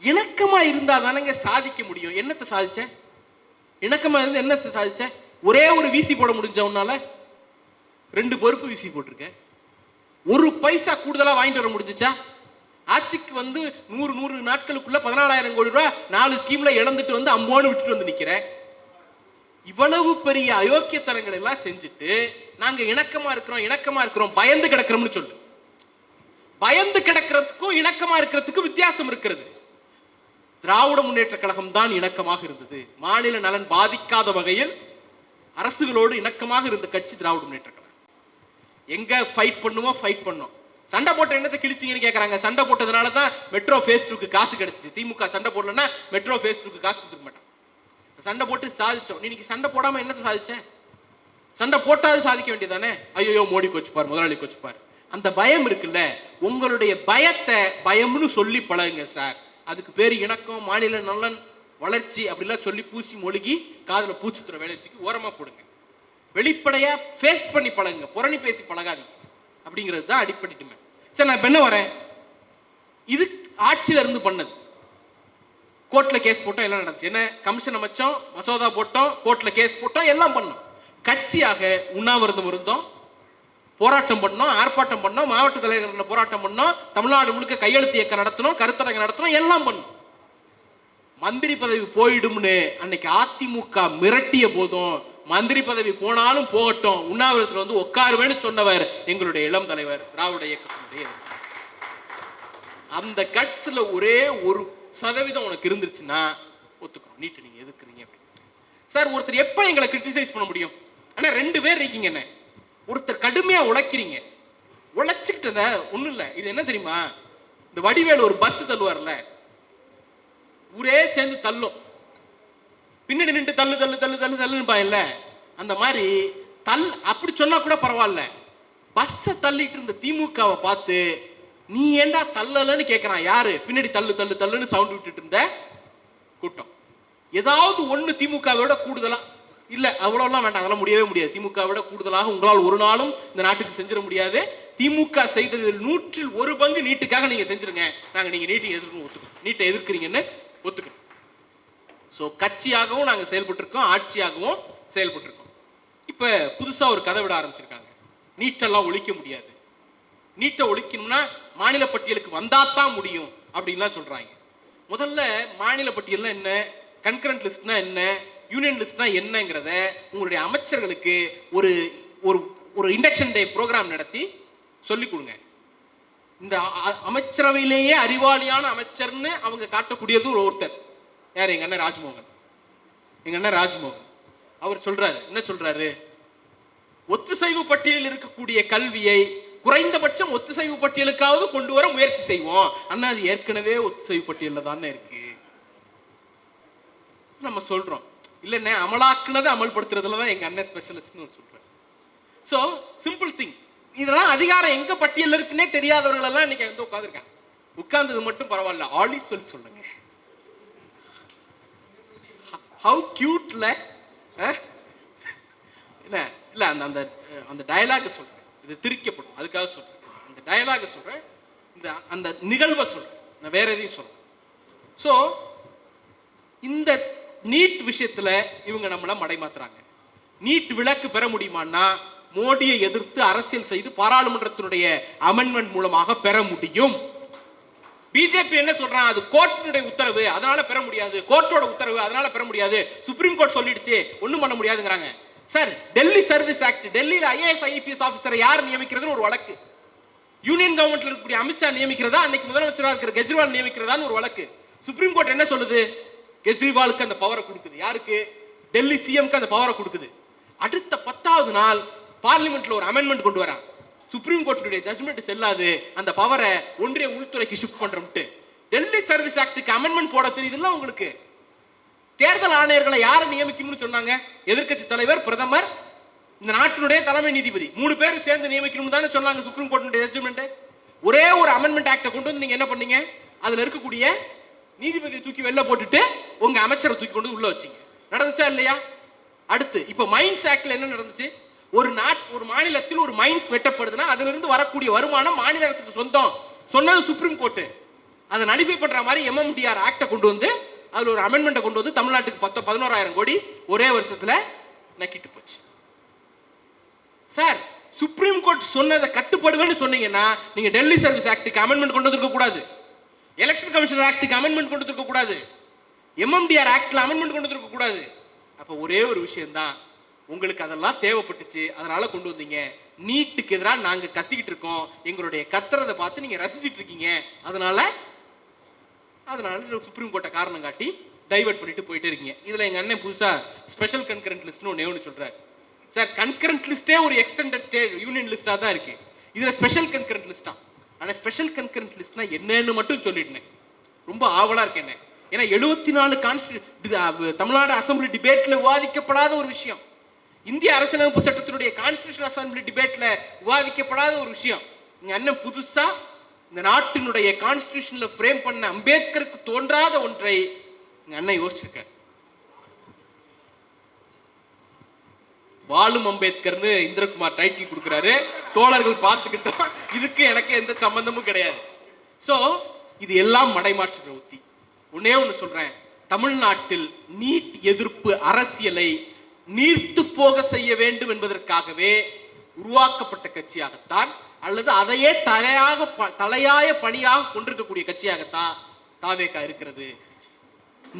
இணக்கமா இருந்தா தானங்க சாதிக்க முடியும். என்னத்தை சாதிச்ச? இணக்கமா இருந்து என்ன சாதிச்ச? ஒரே ஒரு வீசி போட முடிஞ்சவனால 2 பொறுப்பு வீசி போட்டிருக்க. 1 பைசா கூடுதலா வாங்கிட்டு வர முடிஞ்சுச்சா? ஆட்சிக்கு வந்து 100 நாட்களுக்குள்ள 14,000 கோடி ரூபாய் 4 ஸ்கீம்ல இழந்துட்டு வந்து அம்மோன்னு விட்டுட்டு வந்து நிக்கிற. இவ்வளவு பெரிய அயோக்கியத்தனங்களை எல்லாம் செஞ்சுட்டு நாங்க இணக்கமா இருக்கிறோம் பயந்து கிடக்கிறோம்னு சொல்லு. பயந்து கிடக்கிறதுக்கும் இணக்கமா இருக்கிறதுக்கும் வித்தியாசம் இருக்கிறது. திராவிட முன்னேற்ற கழகம் தான் இணக்கமாக இருந்தது. மாநில நலன் பாதிக்காத வகையில் அரசுகளோடு இணக்கமாக இருந்த கட்சி திராவிட முன்னேற்ற கழகம். எங்க ஃபைட் பண்ணோம். சண்டை போட்ட என்னத்தை கிழிச்சிங்கன்னு கேட்கறாங்க. சண்டை போட்டதுனால தான் மெட்ரோ ஃபேஸ் 2க்கு காசு கிடைச்சிச்சு. திமுக சண்டை போடலன்னா மெட்ரோ ஃபேஸ் 2க்கு காசு கொடுக்க மாட்டான். சண்டை போட்டு சாதிச்சோம். நீ சண்டை போடாம என்னத்தை சாதிச்ச? சண்டை போட்டாது சாதிக்க வேண்டியதானே? ஐயோ மோடி கோச்சுப்பார், முதலாளி கோச்சுப்பார். அந்த பயம் இருக்குல்ல, உங்களுடைய பயத்தை பயம்னு சொல்லி பழகுங்க சார். அதுக்கு பேர் இணக்கம், மாநில நலன், வளர்ச்சி அப்படிலாம் சொல்லி பூசி மொழிகி காதுல பூச்சுத்துற வேலைக்கு ஓரமா போடுங்க. வெளிப்படையா ஃபேஸ் பண்ணி பழகுங்க, புரணி பேசி பழகாதீங்க. அப்படிங்கிறது தான் அடிப்படைட்டுமே. சரி, நான் இப்ப என்ன வரேன், இது ஆட்சியில இருந்து பண்ணது. கோர்ட்ல கேஸ் போட்டோம், எல்லாம் நடந்துச்சு. என்ன கமிஷன் அமைச்சோம், மசோதா போட்டோம், கோர்ட்ல கேஸ் போட்டோம், எல்லாம் பண்ணோம். கட்சியாக உண்ணாவிரதம் இருந்தோம், போராட்டம் பண்ணோம், ஆர்ப்பாட்டம் பண்ணோம், மாவட்ட தலைவர்கள் போராட்டம் பண்ணோம், தமிழ்நாடு முழுக்க கையெழுத்து இயக்கம் நடத்தணும், கருத்தரங்கு நடத்தணும், எல்லாம் பண்ணோம். மந்திரி பதவி போயிடும்னு அன்னைக்கு அதிமுக மிரட்டிய போதும் மந்திரி பதவி போனாலும் போகட்டும் உண்ணாவிரதத்தில் வந்து உட்காருவேன்னு சொன்னவர் எங்களுடைய இளம் தலைவர், திராவிட இயக்கத்தினுடைய. அந்த கட்ஸ்ல ஒரே 1% உனக்கு இருந்துச்சுன்னா ஒத்துக்கணும், நீட்டு நீங்க எதுக்குறீங்க சார். ஒருத்தர் எப்ப எங்களை கிரிட்டிசைஸ் பண்ண முடியும்? ஆனா 2 பேர் இருக்கீங்க. என்ன ஒருத்தர் கடுமையா உழைக்கிறீங்க, உழைச்சுக்கிட்டத ஒண்ணும் இல்லை. இது என்ன தெரியுமா, இந்த வடிவேலு ஒரு பஸ் தள்ளுவார்ல, ஊரே சேர்ந்து தள்ளும், பின்னாடி நின்று தள்ளு தள்ளு தள்ளு தள்ளு தள்ளுன்னு பாயல, அந்த மாதிரி அப்படி சொன்னா கூட பரவாயில்ல. பஸ்ஸை தள்ளிட்டு இருந்த திமுகவை பார்த்து நீ ஏண்டா தள்ளலன்னு கேட்கிறான். யாரு? பின்னாடி தள்ளு தள்ளு தள்ளுன்னு சவுண்ட் விட்டுட்டு இருந்த கூட்டம். ஏதாவது ஒண்ணு திமுகவோட கூடுதலா இல்ல, அவ்வளவுலாம் வேண்டாம், அதெல்லாம் முடியவே முடியாது. திமுக விட கூடுதலாக உங்களால் ஒரு நாளும் இந்த நாட்டுக்கு செஞ்சிட முடியாது. திமுக செய்ததில் 100% 1 நீட்டுக்காக நீங்க செஞ்சிருங்க. நாங்க நீங்க நீட்டை ஒத்துக்கணும், நீட்டை எதிர்க்கிறீங்கன்னு ஒத்துக்கணும். ஸோ கட்சியாகவும் நாங்க செயல்பட்டு இருக்கோம், ஆட்சியாகவும் செயல்பட்டு இருக்கோம். இப்ப புதுசா ஒரு கதை விட ஆரம்பிச்சிருக்காங்க. நீட்டெல்லாம் ஒழிக்க முடியாது, நீட்டை ஒழிக்கணும்னா மாநில பட்டியலுக்கு வந்தாதான் முடியும் அப்படின்லாம் சொல்றாங்க. முதல்ல மாநில பட்டியல்னா என்ன, கன்கரண்ட் லிஸ்ட்னா என்ன, யூனியன் லிஸ்ட்னா என்னங்கிறத உங்களுடைய அமைச்சர்களுக்கு ஒரு ஒரு ஒரு இண்டக்ஷன் டே ப்ரோக்ராம் நடத்தி சொல்லிக் கொடுங்க. இந்த அமைச்சரவையிலேயே அறிவாளியான அமைச்சர்னு அவங்க காட்டக்கூடியது ஒருத்தர். யார்? எங்க அண்ணன் ராஜ்மோகன். எங்க அண்ணன் ராஜ்மோகன் அவர் சொல்றாரு, என்ன சொல்றாரு? ஒத்துசைவு பட்டியலில் இருக்கக்கூடிய கல்வியை குறைந்தபட்சம் ஒத்துசைவு பட்டியலுக்காவது கொண்டு வர முயற்சி செய்வோம். அண்ணா அது ஏற்கனவே ஒத்துசைவு பட்டியல்ல தானே இருக்கு. நம்ம சொல்றோம் இல்லைன்னா அமலாக்குனதை அமல்படுத்துறதுல தான் எங்க அண்ணன் ஸ்பெஷலிஸ்ட்னு சொல்றேன். So simple thing. இதெல்லாம் அதிகாரம் எங்க பட்டியல் இருக்குன்னே தெரியாதவர்கள் எல்லாம் இன்னைக்கு வந்து உட்காந்துருக்காங்க. உட்கார்ந்தது மட்டும் பரவாயில்ல, ஆலிஸ் வெல் சொல்லுங்க. ஹவு கியூட்ல என்ன இல்ல அந்த அந்த டயலாக சொல்றேன், இது திரிக்கப்படும் அதுக்காக சொல்றேன். அந்த டயலாக சொல்றேன், இந்த அந்த நிகழ்வை சொல்றேன், நான் வேற எதையும் சொல்றேன். ஸோ இந்த நீட் விஷயத்துல இவங்க நம்மள மடைமாத்துறாங்க. நீட் விலக்கு பெற முடியுமான்னா மோடியை எதிர்த்து அரசியல் செய்து பாராளுமன்றத்தினுடைய அமெண்ட்மெண்ட் மூலமாக பெற முடியும். பிஜேபி என்ன சொல்றான்? அது கோர்ட்டினுடைய உத்தரவு, அதனால பெற முடியாது. கோர்ட்டோட உத்தரவு, அதனால பெற முடியாது. சுப்ரீம் கோர்ட் சொல்லிடுச்சு, ஒண்ணும் பண்ண முடியாதுங்கிறாங்க. சார், டெல்லி சர்வீஸ் ஆக்ட், டெல்லியில ஐஏஎஸ் ஐபிஎஸ் ஆபீசரை யார் நியமிக்கிறது ஒரு வழக்கு. யூனியன் கவர்மெண்ட்ல இருக்கக்கூடிய அமித்ஷா நியமிக்கிறதா, அன்னைக்கு முதலமைச்சராக இருக்கிற கெஜ்ரிவால் நியமிக்கிறதான்னு ஒரு வழக்கு. சுப்ரீம் கோர்ட் என்ன சொல்லுது? கெஜ்ரிவாலுக்கு அந்த பவரை கொடுக்குது. யாருக்கு? டெல்லி சிஎம்க்கு அந்த பவரை கொடுக்குது. அடுத்த 10வது நாள் பார்லிமெண்ட்ல ஒரு அமெண்ட்மெண்ட் கொண்டு வரான். சுப்ரீம் கோர்ட்டுடைய ஜட்ஜ்மெண்ட் செல்லாது, அந்த பவரை ஒன்றிய உள்துறைக்கு ஷிஃப்ட் பண்றோம்ட்டு. டெல்லி சர்வீஸ் ஆக்டுக்கு அமெண்ட்மெண்ட் போட தெரியுதுல்ல உங்களுக்கு. தேர்தல் ஆணையர்களை யாரை நியமிக்கணும்னு சொன்னாங்க? எதிர்க்கட்சி தலைவர், பிரதமர், இந்த நாட்டினுடைய தலைமை நீதிபதி 3 பேரும் சேர்ந்து நியமிக்கணும் தானே சொன்னாங்க சுப்ரீம் கோர்ட்டுடைய ஜட்ஜ்மெண்ட். ஒரே ஒரு அமெண்ட்மெண்ட் ஆக்டை கொண்டு வந்து நீங்க என்ன பண்ணீங்க? அதுல இருக்கக்கூடிய நீதிபதியை தூக்கி வெளில போட்டுட்டு உங்க அமைச்சரை தூக்கி கொண்டு உள்ள வச்சீங்க. நடந்துச்சா இல்லையா? அடுத்து இப்ப மைன்ஸ் ஆக்ட்ல என்ன நடந்துச்சு? ஒரு மாநிலத்தில் ஒரு மைன்ஸ் வெட்டப்படுதுன்னா அதுல இருந்து வரக்கூடிய வருமானம் மாநில அரசுக்கு சொந்தம் சொன்னது சுப்ரீம் கோர்ட். அதை நலிஃபை பண்ற மாதிரி எம்எம்டிஆர் ஆக்டை கொண்டு வந்து அதுல ஒரு அமெண்ட்மெண்ட் கொண்டு வந்து தமிழ்நாட்டுக்கு 11,000 கோடி ஒரே வருஷத்துல நக்கிட்டு போச்சு. சார், சுப்ரீம் கோர்ட் சொன்னதை கட்டுப்படுவேன்னு சொன்னீங்கன்னா நீங்க டெல்லி சர்வீஸ் ஆக்டுக்கு அமெண்ட்மெண்ட் கொண்டு வந்து இருக்க கூடாது, எலெக்ஷன் கமிஷனர் ஆக்டுக்கு அமெண்ட்மெண்ட் கொண்டு இருக்க கூடாது, எம்எம்டிஆர் ஆக்ட்ல அமெண்ட்மெண்ட் கொண்டு இருக்க கூடாது. அப்ப ஒரே ஒரு விஷயம் தான், உங்களுக்கு அதெல்லாம் தேவைப்பட்டுச்சு, அதனால கொண்டு வந்தீங்க. நீட்டுக்கு எதிராக நாங்க கத்திக்கிட்டு இருக்கோம், எங்களுடைய கத்துறதை பார்த்து நீங்க ரசிச்சிட்டு இருக்கீங்க, அதனால சுப்ரீம் கோர்ட்டை காரணம் காட்டி டைவர்ட் பண்ணிட்டு போயிட்டே இருக்கீங்க. இதுல எங்க அண்ணன் புதுசா ஸ்பெஷல் கன்கரண்ட் லிஸ்ட்னு ஒன்று சொல்றாரு. சார், கன்கரண்ட் லிஸ்டே ஒரு எக்ஸ்டெண்டட் ஸ்டேட் யூனியன் லிஸ்டா தான் இருக்கு, இதுல ஸ்பெஷல் கன்கரண்ட் லிஸ்டா. ஆனா ஸ்பெஷல் கன்கரண்ட் லிஸ்ட்னா என்னன்னு மட்டும் சொல்லிட்டேன். ரொம்ப ஆவலா இருக்கேன். ஏன்னா 74 தமிழ்நாடு அசம்பிளி டிபேட்ல விவாதிக்கப்படாத ஒரு விஷயம், இந்திய அரசியலமைப்பு சட்டத்தினுடைய கான்ஸ்டிடியூஷன் அசம்பிளி டிபேட்ல விவாதிக்கப்படாத ஒரு விஷயம். எங்க அண்ணன் புதுசா இந்த நாட்டினுடைய கான்ஸ்டிடியூஷன்ல ஃப்ரேம் பண்ண அம்பேத்கருக்கு தோன்றாத ஒன்றை எங்க அண்ணன் யோசிச்சிருக்கார். வாழும் அம்பேத்கர்னு இந்திரகுமார் டைட்டில் கொடுக்கிறாரு, தோழர்கள் பார்த்துக்கிட்டோம். இதுக்கு எனக்கு எந்த சம்பந்தமும் கிடையாது. சோ இது எல்லாம் மடைமாற்றுகிற உத்தி. ஒன்னே ஒன்று சொல்றேன், தமிழ்நாட்டில் நீட் எதிர்ப்பு அரசியலை நீர்த்து போக செய்ய வேண்டும் என்பதற்காகவே உருவாக்கப்பட்ட கட்சியாகத்தான், அல்லது அதையே தலையாய பணியாக கொண்டிருக்கக்கூடிய கட்சியாகத்தான் தாவேகா இருக்கிறது.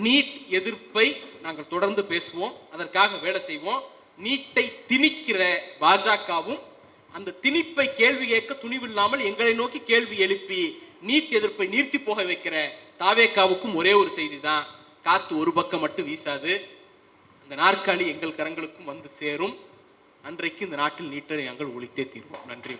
நீட் எதிர்ப்பை நாங்கள் தொடர்ந்து பேசுவோம், அதற்காக வேலை செய்வோம். நீட்டை திணிக்கிற பாஜகவும் அந்த திணிப்பை கேள்வி கேட்க துணிவில்லாமல் எங்களை நோக்கி கேள்வி எழுப்பி நீட் எதிர்ப்பை நீர்த்தி போக வைக்கிற தாவேகாவுக்கும் ஒரே ஒரு செய்தி தான், காத்து ஒரு பக்கம் மட்டும் வீசாது, இந்த நாற்காலி எங்கள் கரங்களுக்கும் வந்து சேரும். அன்றைக்கு இந்த நாட்டில் நீட்டை நாங்கள் ஒழித்தே தீர்வோம். நன்றி.